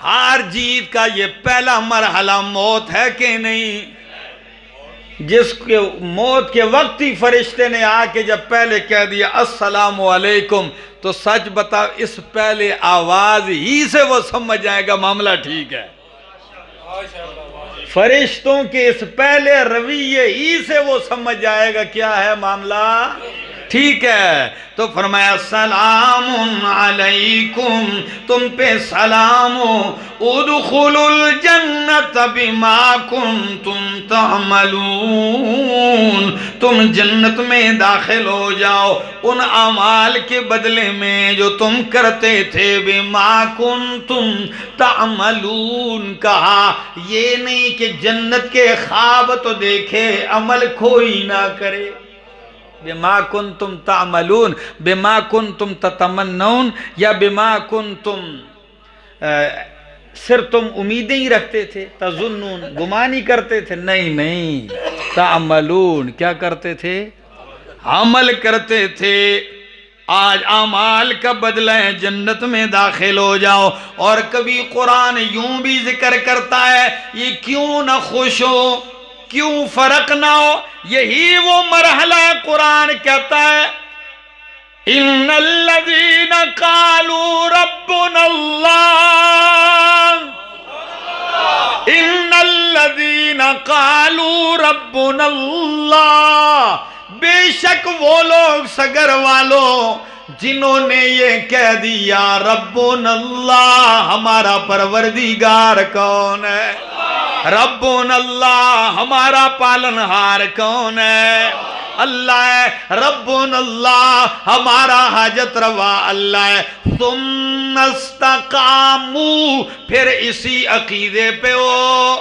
ہار جیت کا یہ پہلا مرحلہ موت ہے کہ نہیں؟ جس کے موت کے وقت ہی فرشتے نے آ کے جب پہلے کہہ دیا السلام علیکم تو سچ بتاؤ اس پہلے آواز ہی سے وہ سمجھ جائے گا معاملہ ٹھیک ہے. فرشتوں کے اس پہلے رویے ہی سے وہ سمجھ جائے گا کیا ہے معاملہ ٹھیک ہے. تو فرمایا سلام علیکم تم پہ سلام ہو ادخلوا الجنت بما کنتم تعملون. تم جنت میں داخل ہو جاؤ ان اعمال کے بدلے میں جو تم کرتے تھے. بما کنتم تعملون کہا یہ نہیں کہ جنت کے خواب تو دیکھے عمل کوئی نہ کرے. بما کنتم تعملون بما کنتم تتمنون یا بما کنتم صرف تم امیدیں ہی رکھتے تھے تظنون گمان ہی کرتے تھے. نہیں تعملون کیا کرتے تھے؟ عمل کرتے تھے. آج اعمال کا بدلہ ہے جنت میں داخل ہو جاؤ. اور کبھی قرآن یوں بھی ذکر کرتا ہے یہ کیوں نہ خوش ہو کیوں فرق نہ ہو. یہی وہ مرحلہ ہے قرآن کہتا ہے ان الذین قالوا ربنا اللہ ان الذین قالوا ربنا اللہ. بے شک وہ لوگ سگر والوں جنہوں نے یہ کہہ دیا ربنا اللہ ہمارا پروردگار کون ہے. ربنا اللہ ہمارا پالنہار کون ہے؟ اللہ ہے. ربنا اللہ ہمارا حاجت روا اللہ ہے. ثم استقاموا پھر اسی عقیدے پہ وہ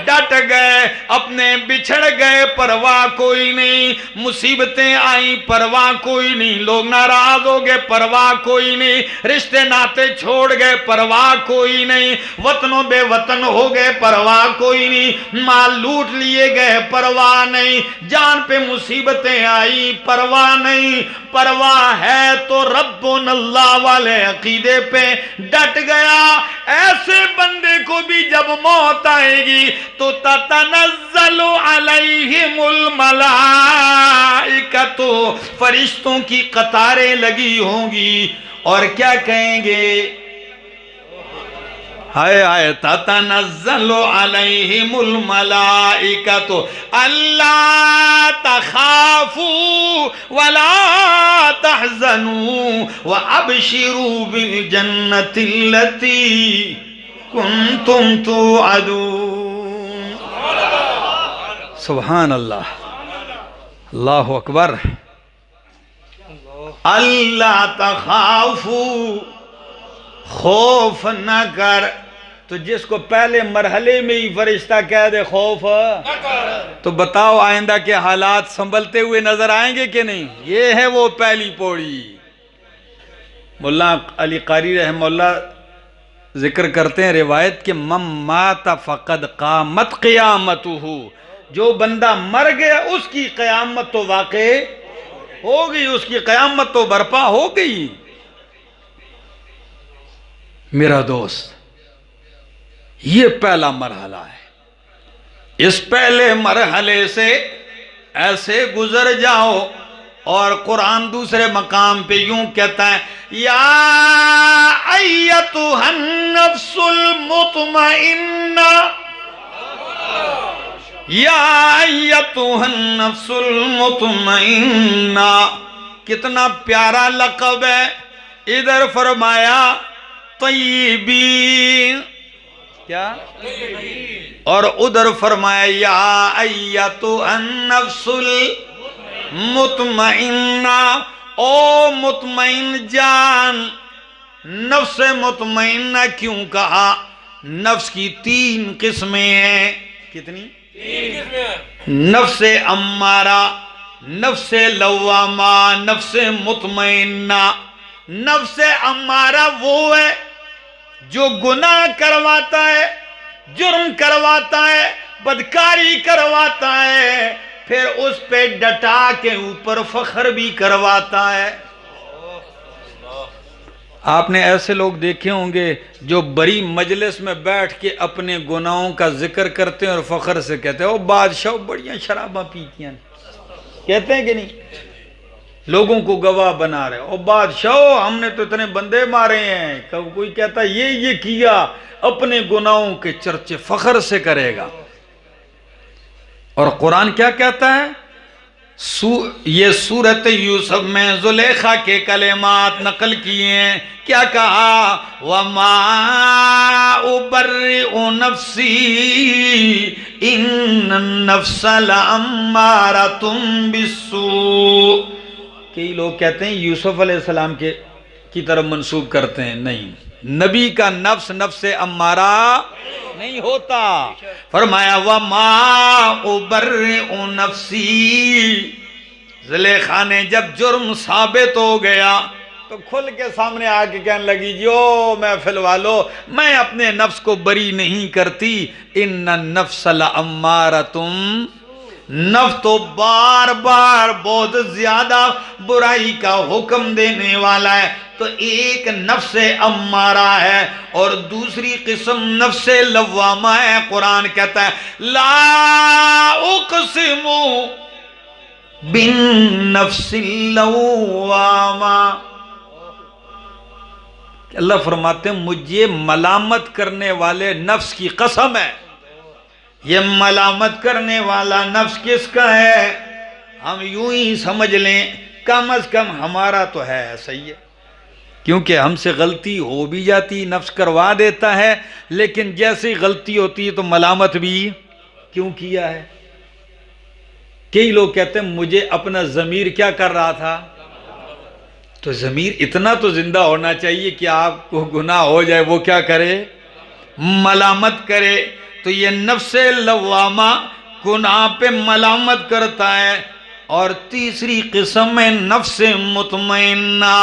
ڈٹ گئے اپنے بچھڑ گئے پرواہ کوئی نہیں. مصیبتیں آئیں پرواہ کوئی نہیں. لوگ ناراض ہو گئے پرواہ کوئی نہیں. رشتے ناتے چھوڑ گئے پرواہ کوئی نہیں. وطنوں بے وطن ہو گئے پرواہ کوئی نہیں. مال لوٹ لیے گئے پرواہ نہیں. جان پہ مصیبتیں آئیں پرواہ نہیں. پرواہ ہے تو ربنا اللہ والے عقیدے پہ ڈٹ گیا. ایسے بندے کو بھی جب موت آئے گی تو تتنزل علیہم الملائکۃ فرشتوں کی قطاریں لگی ہوں گی اور کیا کہیں گے ہائے ہائے تتنزل علیہم الملائکۃ اللہ تخافوا ولا تحزنوا وابشروا بالجنۃ التي کنتم توعدون. سبحان اللہ اللہ اکبر. اللہ تخافوا خوف نہ کر تو جس کو پہلے مرحلے میں ہی فرشتہ کہہ دے خوف، تو بتاؤ آئندہ کے حالات سنبھلتے ہوئے نظر آئیں گے کہ نہیں؟ یہ ہے وہ پہلی پوڑی۔ مولا علی قاری رحمہ اللہ ذکر کرتے ہیں روایت کہ من مات فقد قامت قیامتہ، جو بندہ مر گیا اس کی قیامت تو واقع ہو گئی، اس کی قیامت تو برپا ہو گئی۔ میرا دوست، یہ پہلا مرحلہ ہے، اس پہلے مرحلے سے ایسے گزر جاؤ۔ اور قرآن دوسرے مقام پہ یوں کہتا ہے، یا ایتھا النفس المطمئنہ، یا ایتھا النفس المطمئنہ۔ کتنا پیارا لقب ہے، ادھر فرمایا طیبین، کیا؟ اور ادھر فرمایا یا ایتھا النفس مطمئنہ، او مطمئن جان۔ نفس مطمئنہ کیوں کہا؟ نفس کی 3 قسمیں ہیں۔ کتنی؟ 3 قسمیں۔ نفس امارہ، نفس لوامہ، نفس مطمئنہ۔ نفس امارہ وہ ہے جو گناہ کرواتا ہے، جرم کرواتا ہے، بدکاری کرواتا ہے، پھر اس پہ ڈٹا کے اوپر فخر بھی کرواتا ہے۔ آپ نے ایسے لوگ دیکھے ہوں گے جو بڑی مجلس میں بیٹھ کے اپنے گناہوں کا ذکر کرتے ہیں اور فخر سے کہتے ہیں او بادشاہ بڑیاں شراباں پیتی ہیں، کہتے ہیں کہ نہیں؟ لوگوں کو گواہ بنا رہے، او بادشاہ ہم نے تو اتنے بندے مارے ہیں۔ کوئی کہتا ہے یہ کیا، اپنے گناہوں کے چرچے فخر سے کرے گا۔ اور قرآن کیا کہتا ہے؟ یہ سورت یوسف میں زلیخا کے کلمات نقل کیے ہیں، کیا کہا؟ وَمَا أُبَرِّئُ نَفْسِي إِنَّ النَّفْسَ لَأَمَّارَةٌ بِالسُّوءِ۔ کئی لوگ کہتے ہیں یوسف علیہ السلام کی طرف منسوب کرتے ہیں، نہیں، نبی کا نفس نفس امارہ نہیں ہوتا۔ فرمایا وَمَا أُبَرِّئُ نَفْسِي۔ زلیخا نے جب جرم ثابت ہو گیا تو کھل کے سامنے آ کے کہنے لگی جو محفل والو، میں اپنے نفس کو بری نہیں کرتی، ان النفس لامارۃ، نفس تو بار بار بہت زیادہ برائی کا حکم دینے والا ہے۔ تو ایک نفس امارہ ہے اور دوسری قسم نفس لوامہ ہے۔ قرآن کہتا ہے لا اقسم بالنفس اللوامہ، اللہ فرماتے ہیں مجھے ملامت کرنے والے نفس کی قسم ہے۔ یہ ملامت کرنے والا نفس کس کا ہے؟ ہم یوں ہی سمجھ لیں کم از کم ہمارا تو ہے، صحیح ہے، کیونکہ ہم سے غلطی ہو بھی جاتی، نفس کروا دیتا ہے، لیکن جیسی غلطی ہوتی ہے تو ملامت بھی کیوں کیا ہے؟ کئی لوگ کہتے ہیں مجھے اپنا ضمیر کیا کر رہا تھا؟ تو ضمیر اتنا تو زندہ ہونا چاہیے کہ آپ کو گناہ ہو جائے وہ کیا کرے؟ ملامت کرے۔ تو یہ نفس لوامہ گناہ پہ ملامت کرتا ہے۔ اور تیسری قسم ہے نفس مطمئنہ،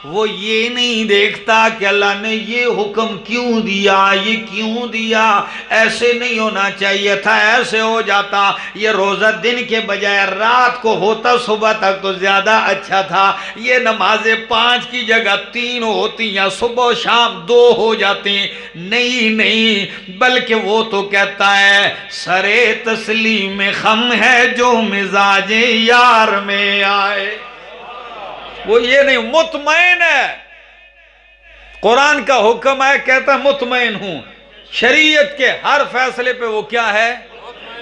وہ یہ نہیں دیکھتا کہ اللہ نے یہ حکم کیوں دیا، یہ کیوں دیا، ایسے نہیں ہونا چاہیے تھا، ایسے ہو جاتا، یہ روزہ دن کے بجائے رات کو ہوتا صبح تک تو زیادہ اچھا تھا، یہ نمازیں 5 کی جگہ 3 ہوتی یا صبح و شام 2 ہو جاتی، نہیں، بلکہ وہ تو کہتا ہے سرے تسلیم خم ہے جو مزاج یار میں آئے، وہ یہ نہیں، مطمئن ہے۔ قرآن کا حکم ہے، کہتا ہے مطمئن ہوں، شریعت کے ہر فیصلے پہ وہ کیا ہے؟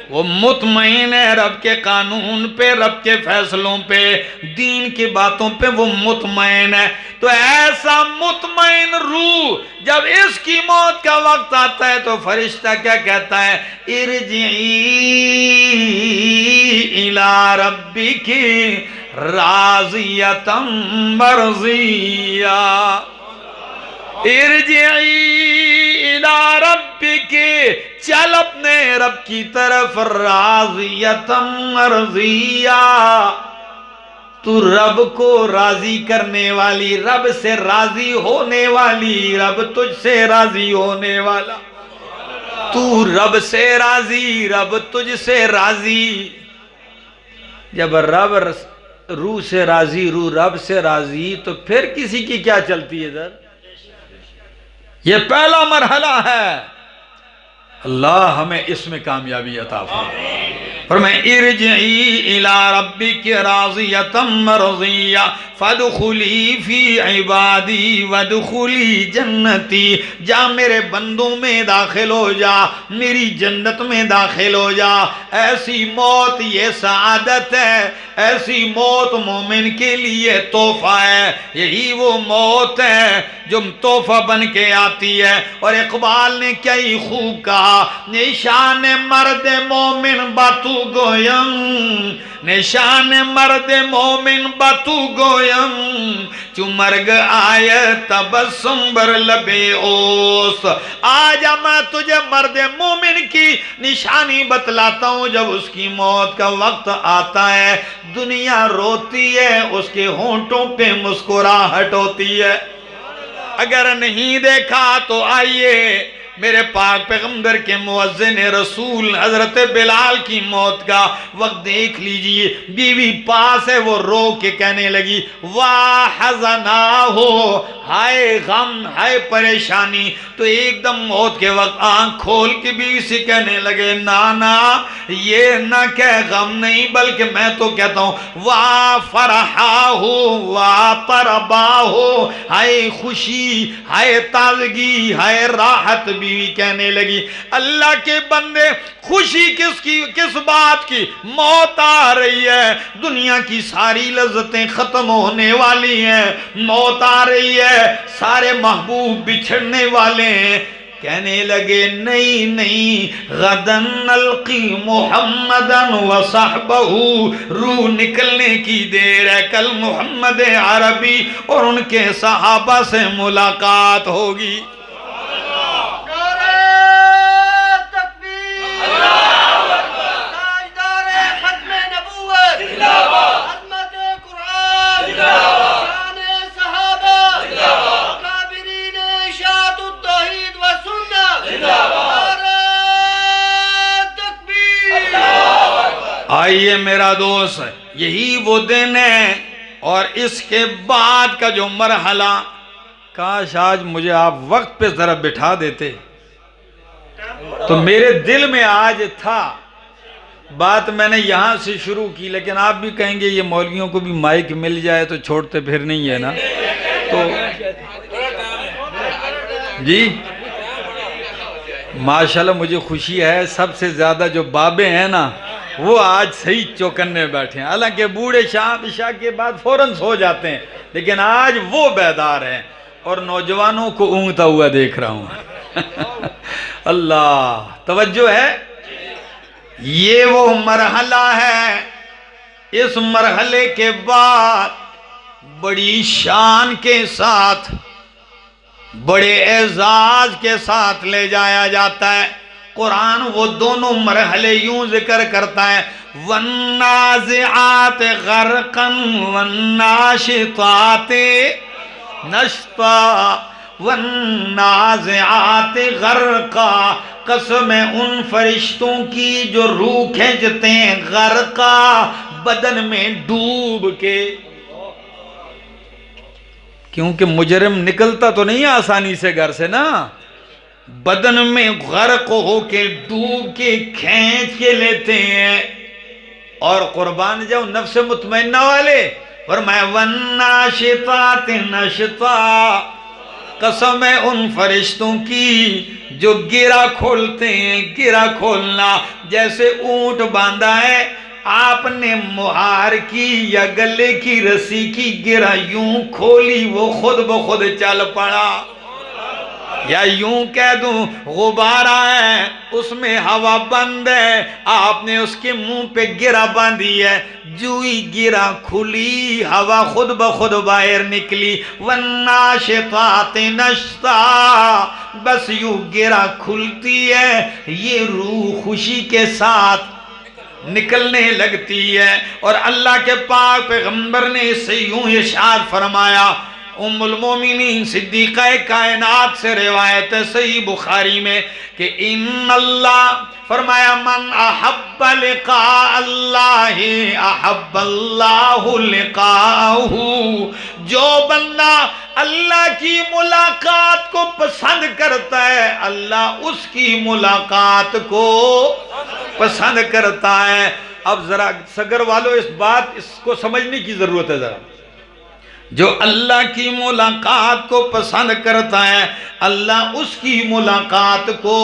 وہ مطمئن ہے، رب کے قانون پہ، رب کے فیصلوں پہ، دین کی باتوں پہ وہ مطمئن ہے۔ تو ایسا مطمئن روح جب اس کی موت کا وقت آتا ہے تو فرشتہ کیا کہتا ہے؟ ارجعی الی ربک راضیۃ مرضیہ، ارجعی الی ربک ربک، چل اپنے رب کی طرف، راضیۃ مرضیہ، تو رب کو راضی کرنے والی، رب سے راضی ہونے والی، رب تجھ سے راضی ہونے والا، تو رب سے راضی، رب تجھ سے راضی۔ جب رب روح سے راضی، روح رب سے راضی، تو پھر کسی کی کیا چلتی ہے ادھر؟ یہ پہلا مرحلہ ہے۔ اللہ ہمیں اس میں کامیابی عطا فرمائے۔ فرمائے ارجعی الی ربک راضیۃ مرضیہ فادخلی فی عبادی وادخلی جنتی، جا میرے بندوں میں داخل ہو جا، میری جنت میں داخل ہو جا۔ ایسی موت یہ سعادت ہے، ایسی موت مومن کے لیے تحفہ ہے، یہی وہ موت ہے جو تحفہ بن کے آتی ہے۔ اور اقبال نے کیا ہی خوب کہا، نشان مرد مومن باتو گویم، نشان مرد مومن باتو گویم، چو مرگ آئے تبسم بر لبے اوس۔ آج میں تجھے مرد مومن کی نشانی بتلاتا ہوں، جب اس کی موت کا وقت آتا ہے دنیا روتی ہے، اس کے ہونٹوں پہ مسکراہٹ ہوتی ہے۔ اگر نہیں دیکھا تو آئیے میرے پاک پیغمبر کے مؤذن رسول حضرت بلال کی موت کا وقت دیکھ لیجئے۔ بیوی پاس ہے، وہ رو کے کہنے لگی واہ حزناہ، ہائے غم، ہائے پریشانی۔ تو ایک دم موت کے وقت آنکھ کھول کے بیوی سے کہنے لگے نانا یہ نہ کہ غم نہیں، بلکہ میں تو کہتا ہوں واہ فرحاہ واہ طرباہ، ہائے خوشی، ہائے تازگی، ہائے راحت۔ بیوی کہنے لگی اللہ کے بندے خوشی کس بات کی؟ موت آ رہی ہے، دنیا کی ساری لذتیں ختم ہونے والی ہیں، موت آ رہی ہے، سارے محبوب بچھڑنے والے ہیں۔ کہنے لگے نہیں نہیں، غدن نلقی محمدن وصحبہ، روح نکلنے کی دیر ہے، کل محمد عربی اور ان کے صحابہ سے ملاقات ہوگی۔ آئیے میرا دوست، یہی وہ دن ہے، اور اس کے بعد کا جو مرحلہ، کاش آج مجھے آپ وقت پہ ذرا بٹھا دیتے تو میرے دل میں آج تھا۔ بات میں نے یہاں سے شروع کی، لیکن آپ بھی کہیں گے یہ مولویوں کو بھی مائک مل جائے تو چھوڑتے پھر نہیں ہے نا، تو جی ماشاءاللہ مجھے خوشی ہے، سب سے زیادہ جو بابے ہیں نا وہ آج صحیح چوکنے بیٹھے ہیں، حالانکہ بوڑھے شام عشاء کے بعد فوراً سو جاتے ہیں، لیکن آج وہ بیدار ہیں، اور نوجوانوں کو اونگتا ہوا دیکھ رہا ہوں۔ اللہ توجہ ہے، یہ وہ مرحلہ ہے۔ اس مرحلے کے بعد بڑی شان کے ساتھ، بڑے اعزاز کے ساتھ لے جایا جاتا ہے۔ قرآن وہ دونوں مرحلے یوں ذکر کرتا ہے، وَالنَّازِعَاتِ غَرْقًا وَالنَّاشِطَاتِ نَشْطًا وَالنَّازِعَاتِ غَرْقًا، قسم ہے ان فرشتوں کی جو روح کھینچتے ہیں، غرقا بدن میں ڈوب کے، کیونکہ مجرم نکلتا تو نہیں آسانی سے گھر سے نا، بدن میں غرق ہو کے ڈوب کے کھینچ کے لیتے ہیں۔ اور قربان جاؤ نفس مطمئنہ والے، فرمایا وَالنَّاشِطَاتِ نَشْطًا، قسم ہے ان فرشتوں کی جو گرہ کھولتے ہیں۔ گرہ کھولنا جیسے اونٹ باندھا ہے، آپ نے مہار کی یا گلے کی رسی کی گرہ یوں کھولی، وہ خود بخود چل پڑا۔ یا یوں کہہ دوں غبارہ ہے اس میں ہوا بند ہے، آپ نے اس کے منہ پہ گرہ باندھی ہے، جو ہی گرہ کھلی ہوا خود بخود باہر نکلی، والناشطات نشطا، بس یوں گرہ کھلتی ہے یہ روح خوشی کے ساتھ نکلنے لگتی ہے۔ اور اللہ کے پاک پیغمبر نے اس سے یوں ارشاد فرمایا، ام المومنین صدیقہ کائنات سے روایت ہے صحیح بخاری میں کہ ان اللہ فرمایا من احب لقاء اللہ احب اللہ لقاءہ، جو بندہ اللہ کی ملاقات کو پسند کرتا ہے اللہ اس کی ملاقات کو پسند کرتا ہے۔ اب ذرا سگر والو اس کو سمجھنے کی ضرورت ہے ذرا، جو اللہ کی ملاقات کو پسند کرتا ہے اللہ اس کی ملاقات کو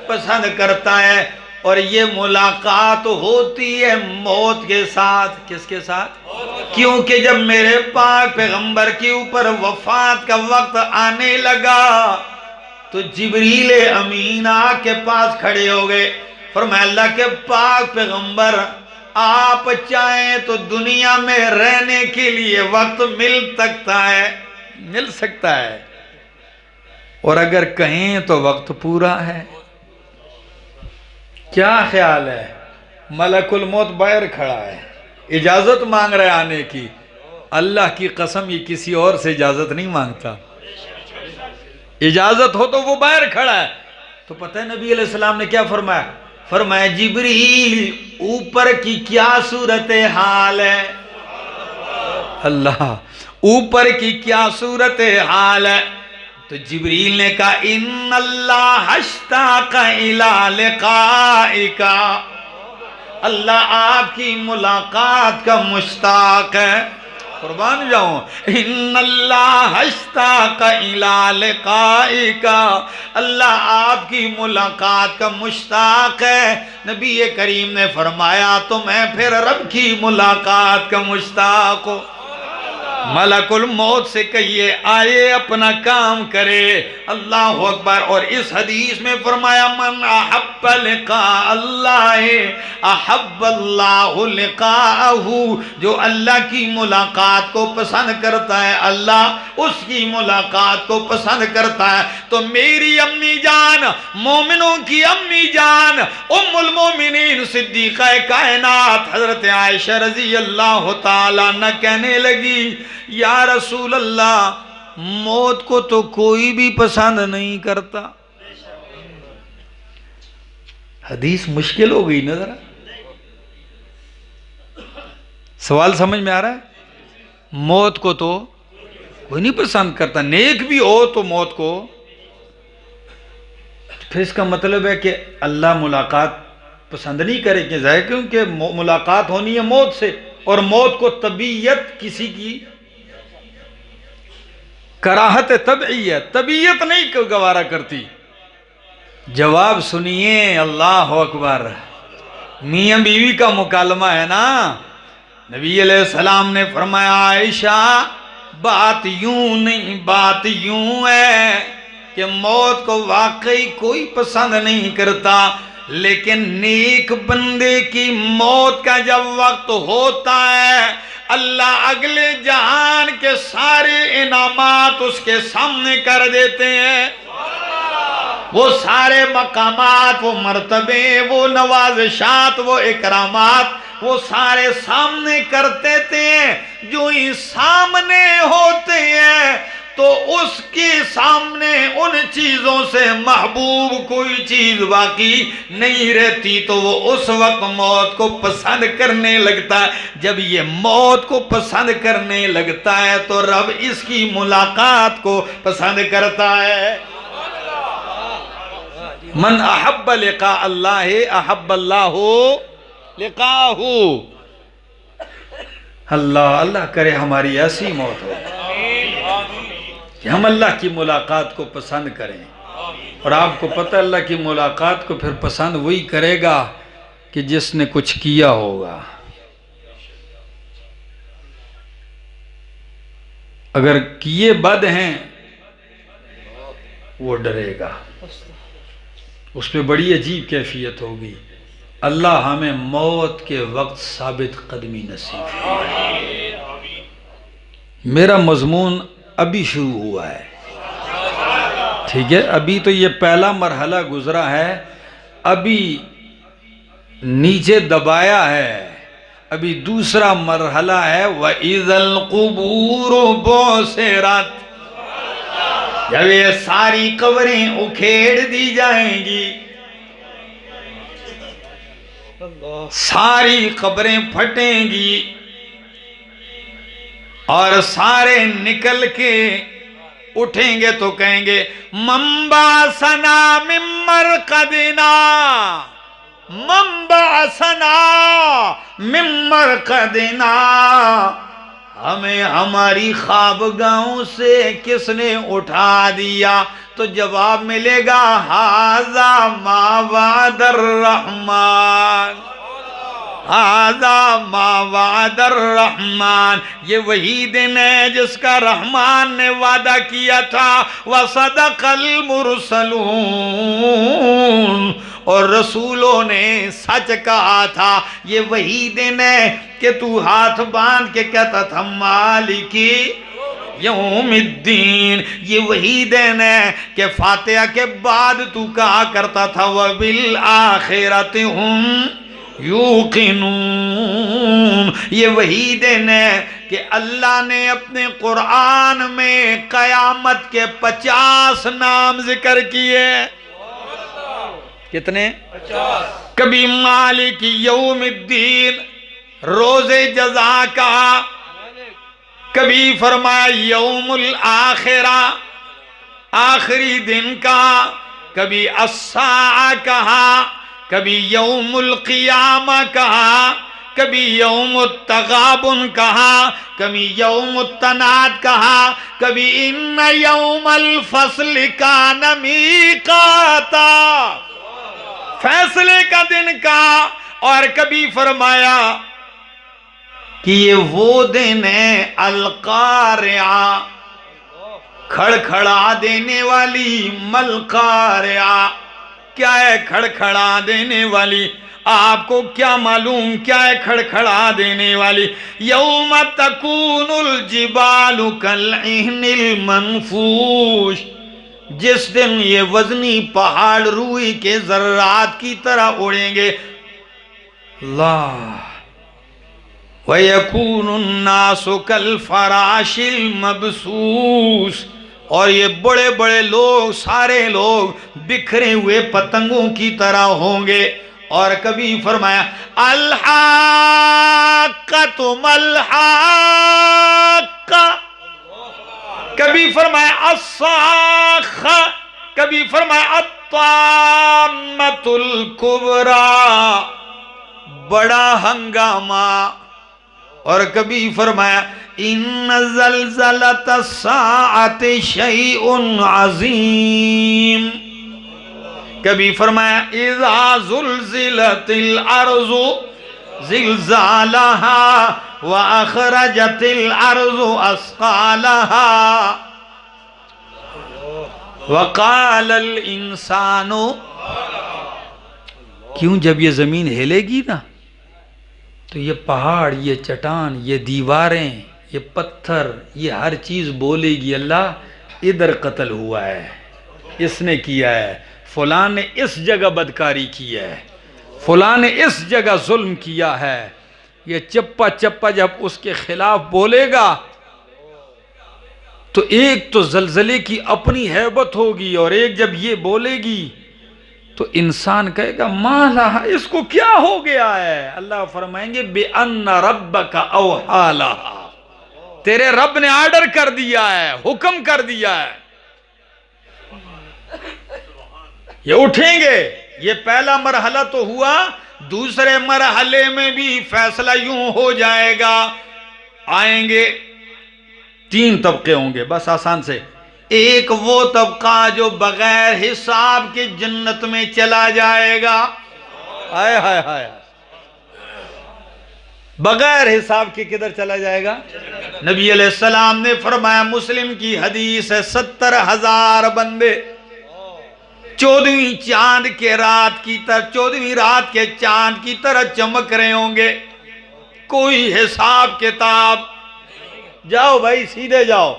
پسند کرتا ہے، اور یہ ملاقات ہوتی ہے موت کے ساتھ۔ کس کے ساتھ؟ کیونکہ جب میرے پاک پیغمبر کے اوپر وفات کا وقت آنے لگا تو جبریل امین آگ کے پاس کھڑے ہو گئے، فرمایا اللہ کے پاک پیغمبر آپ چاہیں تو دنیا میں رہنے کے لیے وقت مل سکتا ہے، اور اگر کہیں تو وقت پورا ہے۔ کیا خیال ہے؟ ملک الموت باہر کھڑا ہے، اجازت مانگ رہے آنے کی، اللہ کی قسم یہ کسی اور سے اجازت نہیں مانگتا، اجازت ہو تو وہ باہر کھڑا ہے۔ تو پتہ ہے نبی علیہ السلام نے کیا فرمایا؟ فرمایا جبریل اوپر کی کیا صورتحال ہے؟ اللہ اوپر کی کیا صورتحال ہے؟ تو جبریل نے کہا ان اللہ اشتاق الی لقائک، اللہ آپ کی ملاقات کا مشتاق ہے، قربان جاؤں، ان اللہ اشتاق الی لقائک، اللہ آپ کی ملاقات کا مشتاق ہے۔ نبی کریم نے فرمایا تو میں پھر رب کی ملاقات کا مشتاق ہوں۔ ملک الموت سے کہیے آئے اپنا کام کرے، اللہ اکبر۔ اور اس حدیث میں فرمایا من احب لقاء اللہ احب اللہ لقاءہ، جو اللہ کی ملاقات کو پسند کرتا ہے اللہ اس کی ملاقات کو پسند کرتا ہے۔ تو میری امی جان، مومنوں کی امی جان، ام المومنین صدیقہ کائنات حضرت عائشہ رضی اللہ تعالیٰ عنہ کہنے لگی یا رسول اللہ موت کو تو کوئی بھی پسند نہیں کرتا۔ حدیث مشکل ہو گئی نا ذرا، سوال سمجھ میں آ رہا ہے؟ موت کو تو کوئی نہیں پسند کرتا، نیک بھی ہو تو موت کو، پھر اس کا مطلب ہے کہ اللہ ملاقات پسند نہیں کرے کہ ظاہر کیونکہ ملاقات ہونی ہے موت سے، اور موت کو طبیعت کسی کی کراہت طبعی ہے، طبیعت نہیں گوارا کرتی۔ جواب سنیے، اللہ اکبر، میاں بیوی کا مکالمہ ہے نا۔ نبی علیہ السلام نے فرمایا عائشہ بات یوں نہیں، بات یوں ہے کہ موت کو واقعی کوئی پسند نہیں کرتا، لیکن نیک بندے کی موت کا جب وقت ہوتا ہے اللہ اگلے جہان کے سارے انعامات اس کے سامنے کر دیتے ہیں، وہ سارے مقامات، وہ مرتبے، وہ نوازشات، وہ اکرامات، وہ سارے سامنے کرتے تھے۔ جو ہی سامنے ہوتے ہیں تو اس کے سامنے ان چیزوں سے محبوب کوئی چیز باقی نہیں رہتی، تو وہ اس وقت موت کو پسند کرنے لگتا ہے۔ جب یہ موت کو پسند کرنے لگتا ہے تو رب اس کی ملاقات کو پسند کرتا ہے۔ من احب لقاء اللہ احب اللہ لقاءہ۔ اللہ کرے ہماری ایسی موت ہو کہ ہم اللہ کی ملاقات کو پسند کریں، اور آپ کو پتہ اللہ کی ملاقات کو پھر پسند وہی کرے گا کہ جس نے کچھ کیا ہوگا۔ اگر کیے بد ہیں وہ ڈرے گا. اس پہ بڑی عجیب کیفیت ہوگی. اللہ ہمیں موت کے وقت ثابت قدمی نصیب فرمائے. میرا مضمون ابھی شروع ہوا ہے، ٹھیک ہے؟ ابھی تو یہ پہلا مرحلہ گزرا ہے، ابھی نیچے دبایا ہے، ابھی دوسرا مرحلہ ہے. وَإِذَا الْقُبُورُ بُعْثِرَتْ، جب یہ ساری قبریں اکھیڑ دی جائیں گی، ساری قبریں پھٹیں گی اور سارے نکل کے اٹھیں گے تو کہیں گے مَن بَعَثَنَا مِن مَرْقَدِنَا، مَن بَعَثَنَا مِن مَرْقَدِنَا، ہمیں ہماری خوابگاہوں سے کس نے اٹھا دیا؟ تو جواب ملے گا ھذا ما وعد الرحمن، ھذا ما وعد الرحمن، یہ وہی دن ہے جس کا رحمان نے وعدہ کیا تھا. وصدق المرسلون، اور رسولوں نے سچ کہا تھا. یہ وہی دن ہے کہ تو ہاتھ باندھ کے کہتا تھا مالکی یوم الدین. یہ وہی دن ہے کہ فاتحہ کے بعد تو کہا کرتا تھا وبالآخرۃ ہم یوقنون. یہ وہی دن ہے کہ اللہ نے اپنے قرآن میں قیامت کے 50 نام ذکر کیے. کتنے؟ 50. کبھی مالک یوم الدین، روز جزا کا، کبھی فرمایا یوم الآخرہ، آخری دن کا، کبھی الساعہ کہا، کبھی یوم القیامہ کہا، کبھی یوم التغابن کہا، کبھی یوم التناد کہا، کبھی ان یوم الفصل کان میقاتا، فیصلے کا دن کہا. اور کبھی فرمایا کہ یہ وہ دن ہے القارعہ، کھڑکھڑا دینے والی. ملقارعہ کیا ہے؟ کھڑکھڑا دینے والی. آپ کو کیا معلوم کیا ہے کھڑکھڑا دینے والی؟ یوم تکون الجبال کالعہن المنفوش، جس دن یہ وزنی پہاڑ روئی کے ذرات کی طرح اڑیں گے. اللہ. وَيَكُونُ النَّاسُ كَالْفَرَاشِ الْمَبْثُوثِ، اور یہ بڑے بڑے لوگ، سارے لوگ بکھرے ہوئے پتنگوں کی طرح ہوں گے. اور کبھی فرمایا الحاقۃ ملحاقہ، کبھی فرمایا الصاخہ، کبھی فرمایا الطامۃ الکبریٰ، بڑا ہنگامہ. اور کبھی فرمایا ان زلزلۃ الساعۃ شیء عظیم، کبھی فرمایا اذا زلزلت الارض زلزالها واخرجت الارض اثقالها وقال الانسان. کیوں؟ جب یہ زمین ہلے گی نا تو یہ پہاڑ، یہ چٹان، یہ دیواریں، یہ پتھر، یہ ہر چیز بولے گی اللہ ادھر قتل ہوا ہے، اس نے کیا ہے، فلاں نے اس جگہ بدکاری کی ہے، فلاں نے اس جگہ ظلم کیا ہے. یہ چپا چپا جب اس کے خلاف بولے گا تو ایک تو زلزلے کی اپنی ہیبت ہوگی، اور ایک جب یہ بولے گی تو انسان کہے گا ما لہا، اس کو کیا ہو گیا ہے؟ اللہ فرمائیں گے بِأَنَّ رَبَّكَ أَوْحَىٰ لَهَا، تیرے رب نے آرڈر کر دیا ہے، حکم کر دیا ہے. یہ اٹھیں گے. یہ پہلا مرحلہ تو ہوا. دوسرے مرحلے میں بھی فیصلہ یوں ہو جائے گا، آئیں گے 3 طبقے ہوں گے، بس آسان سے. ایک وہ طبقہ جو بغیر حساب کے جنت میں چلا جائے گا، ہائے ہائے ہائے، بغیر حساب کے کدھر چلا جائے گا؟ نبی علیہ السلام نے فرمایا، مسلم کی حدیث ہے، 70,000 بندے 14ویں چاند کے رات کی طرح 14ویں رات کے چاند کی طرح چمک رہے ہوں گے. کوئی حساب کتاب. جاؤ بھائی سیدھے جاؤ.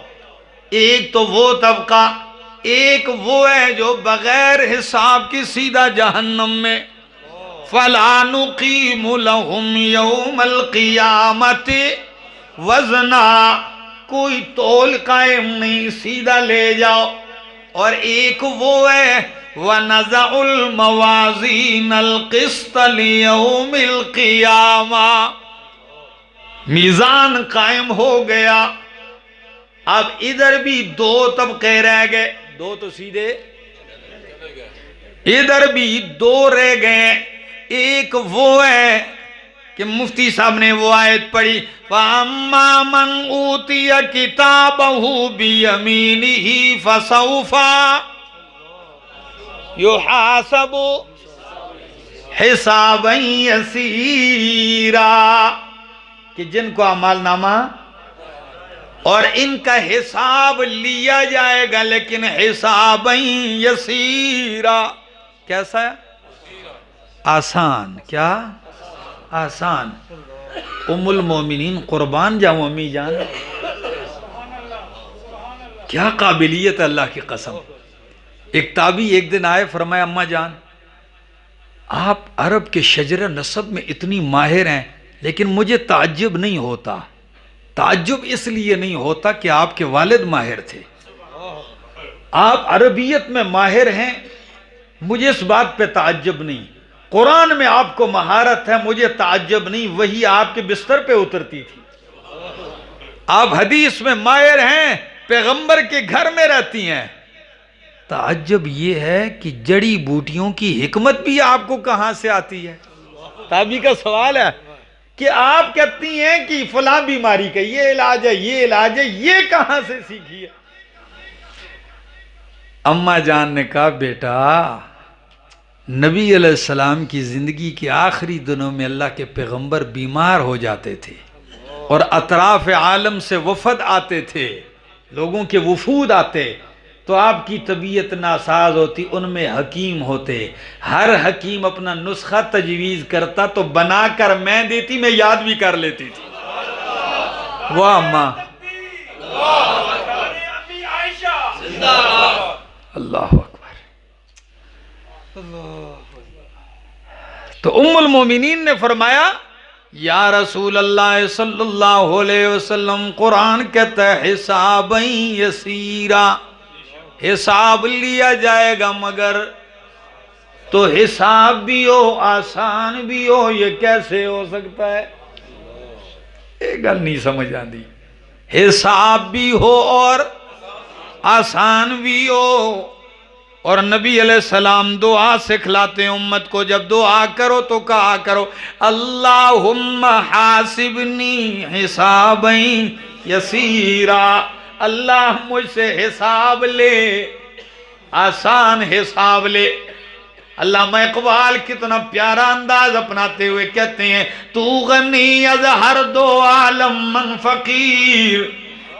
ایک تو وہ طبقہ، ایک وہ ہے جو بغیر حساب کی سیدھا جہنم میں. فَلَا نُقِيمُ لَهُمْ يَوْمَ الْقِيَامَةِ وَزْنًا. کوئی تول قائم نہیں، سیدھا لے جاؤ. اور ایک وہ ہے وَنَزَعُ الْمَوَازِينَ الْقِسْطَ لِيَوْمِ الْقِيَامَةِ. میزان قائم ہو گیا. اب ادھر بھی دو طبقے رہ گئے، دو تو سیدھے، ادھر بھی دو رہ گئے. ایک وہ ہے کہ مفتی صاحب نے وہ آیت پڑھی فَأَمَّا مَنْ أُوتِيَ كِتَابَهُ بِيَمِينِهِ فَسَوْفَ يُحَاسَبُ حِسَابًا يَسِيرًا. کہ جن کو اعمال نامہ اور ان کا حساب لیا جائے گا، لیکن حسابًا یسیرا. کیسا ہے؟ آسان. کیا؟ آسان. ام المومنین قربان جاؤں امی جان، کیا قابلیت ہے اللہ کی قسم. ایک تابعی ایک دن آئے، فرمایا اماں جان آپ عرب کے شجر نسب میں اتنی ماہر ہیں، لیکن مجھے تعجب نہیں ہوتا. تعجب اس لیے نہیں ہوتا کہ آپ کے والد ماہر تھے، آپ عربیت میں ماہر ہیں، مجھے اس بات پہ تعجب نہیں. قرآن میں آپ کو مہارت ہے، مجھے تعجب نہیں، وہی آپ کے بستر پہ اترتی تھی. آپ حدیث میں ماہر ہیں، پیغمبر کے گھر میں رہتی ہیں. تعجب یہ ہے کہ جڑی بوٹیوں کی حکمت بھی آپ کو کہاں سے آتی ہے. تابعی کا سوال ہے کہ آپ کہتی ہیں کہ فلاں بیماری کا یہ علاج ہے، یہ علاج ہے، یہ کہاں سے سیکھی ہے؟ اماں جان نے کہا بیٹا نبی علیہ السلام کی زندگی کے آخری دنوں میں اللہ کے پیغمبر بیمار ہو جاتے تھے اور اطراف عالم سے وفد آتے تھے، لوگوں کے وفود آتے، تو آپ کی طبیعت ناساز ہوتی، ان میں حکیم ہوتے، ہر حکیم اپنا نسخہ تجویز کرتا تو بنا کر میں دیتی، میں یاد بھی کر لیتی تھی. واہ ماں، اللہ اکبر. تو ام المومنین نے فرمایا یا رسول اللہ صلی اللہ علیہ وسلم قرآن کہتا ہے حسابًا یسیرا، حساب لیا جائے گا، مگر تو حساب بھی ہو آسان بھی ہو، یہ کیسے ہو سکتا ہے؟ ایک گل نہیں سمجھ آتی. حساب بھی ہو اور آسان بھی ہو. اور نبی علیہ السلام دعا سکھلاتے ہیں امت کو، جب دعا کرو تو کہا کرو اللہم حاسبنی حسابًا یسیرا. اللہ مجھ سے حساب لے، آسان حساب لے. علامہ اقبال کتنا پیارا انداز اپناتے ہوئے کہتے ہیں تو غنی از ہر دو عالم من فقیر،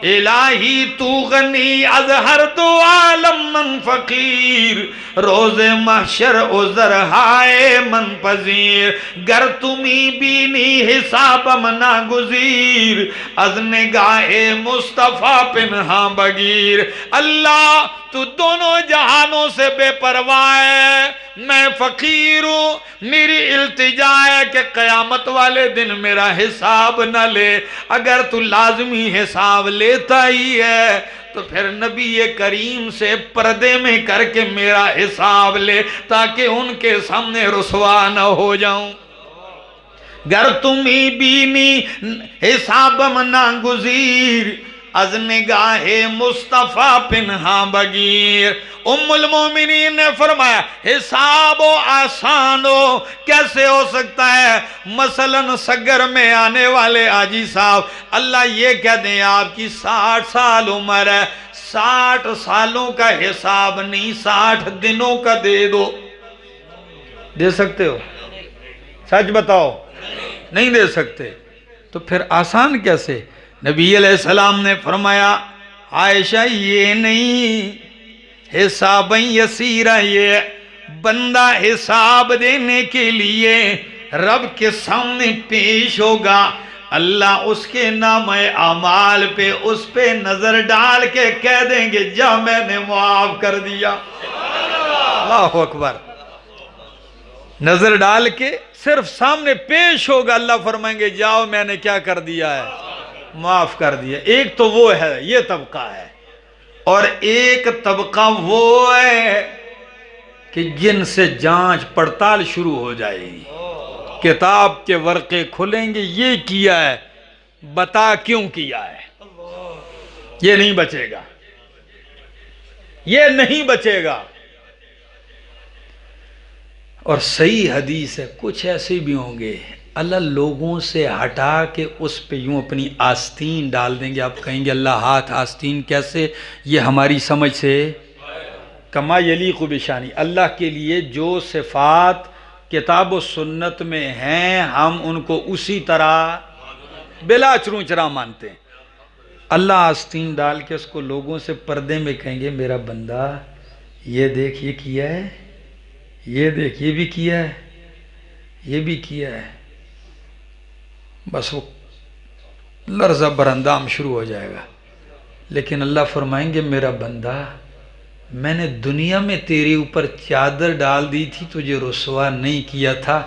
الہی تو غنی از ہر دو عالم من فقیر، روز محشر عذر ہائے من پذیر، گر تمہیں بینی حسابم ناگزیر، از نگاہ مصطفیٰ پنہاں بگیر. اللہ تو دونوں جہانوں سے بے پرواہ ہے، میں فقیر ہوں، میری التجا ہے کہ قیامت والے دن میرا حساب نہ لے. اگر تو لازمی حساب لیتا ہی ہے تو پھر نبی کریم سے پردے میں کر کے میرا حساب لے تاکہ ان کے سامنے رسوا نہ ہو جاؤں. گر تمہیں بینی حسابم ناگزیر، از نگاہ مصطفیٰ پنہاں بگیر. ام المومنین نے فرمایا حساب و آسان ہو کیسے ہو سکتا ہے؟ مثلا سگر میں آنے والے حاجی صاحب اللہ یہ کہہ دیں آپ کی 60 سال عمر ہے، 60 سالوں کا حساب نہیں 60 دنوں کا دے دو. دے سکتے ہو؟ سچ بتاؤ. نہیں دے سکتے. تو پھر آسان کیسے؟ نبی علیہ السلام نے فرمایا عائشہ یہ نہیں حسابً یسیرا، یہ بندہ حساب دینے کے لیے رب کے سامنے پیش ہوگا۔ اللہ اس کے نام اعمال پہ اس پہ نظر ڈال کے کہہ دیں گے جا میں نے معاف کر دیا۔ اللہ اکبر، نظر ڈال کے صرف سامنے پیش ہوگا، اللہ فرمائیں گے جاؤ میں نے کیا کر دیا ہے، معاف کر دیا۔ ایک تو وہ ہے، یہ طبقہ ہے، اور ایک طبقہ وہ ہے کہ جن سے جانچ پڑتال شروع ہو جائے گی، کتاب کے ورقے کھلیں گے، یہ کیا ہے بتا کیوں کیا ہے، یہ نہیں بچے گا، یہ نہیں بچے گا۔ اور صحیح حدیث ہے، کچھ ایسے بھی ہوں گے اللہ لوگوں سے ہٹا کے اس پہ یوں اپنی آستین ڈال دیں گے، آپ کہیں گے اللہ ہاتھ آستین کیسے، یہ ہماری سمجھ سے کما یلیق بشانی، اللہ کے لیے جو صفات کتاب و سنت میں ہیں ہم ان کو اسی طرح بلا چرونچرا مانتے ہیں۔ اللہ آستین ڈال کے اس کو لوگوں سے پردے میں کہیں گے میرا بندہ یہ دیکھ یہ کیا ہے، یہ دیکھ یہ بھی کیا ہے، یہ بھی کیا ہے، بس وہ لرزہ برندام شروع ہو جائے گا۔ لیکن اللہ فرمائیں گے میرا بندہ میں نے دنیا میں تیرے اوپر چادر ڈال دی تھی، تجھے رسوا نہیں کیا تھا،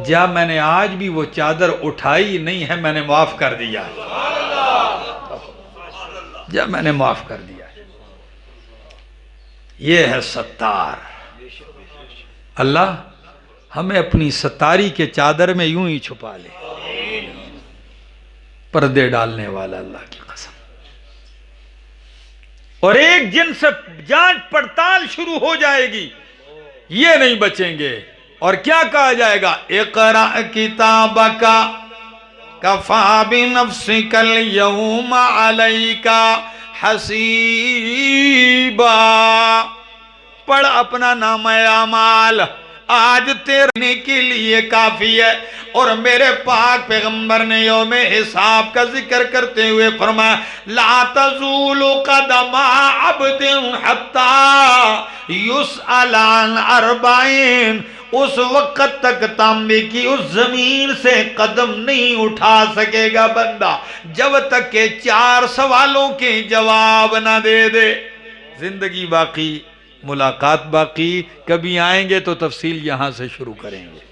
جا میں نے آج بھی وہ چادر اٹھائی نہیں ہے، میں نے معاف کر دیا، جا میں نے معاف کر دیا۔ یہ ہے ستار۔ اللہ ہمیں اپنی ستاری کے چادر میں یوں ہی چھپا لے، پردے ڈالنے والا اللہ کی قسم۔ اور ایک جن سے جانچ پڑتال شروع ہو جائے گی، یہ نہیں بچیں گے، اور کیا کہا جائے گا اقرأ کتابک کفی بنفسک اليوم علیک حسیبا، پڑھ اپنا نام اعمال، آج تیرے کے لیے کافی ہے۔ اور میرے پاک پیغمبر نے یوم حساب کا ذکر کرتے ہوئے فرمایا لا تزول قدم عبد حتی یسأل عن اربعین، اس وقت تک تانبے کی اس زمین سے قدم نہیں اٹھا سکے گا بندہ جب تک کہ 4 سوالوں کے جواب نہ دے دے۔ زندگی باقی، ملاقات باقی، کبھی آئیں گے تو تفصیل یہاں سے شروع کریں گے۔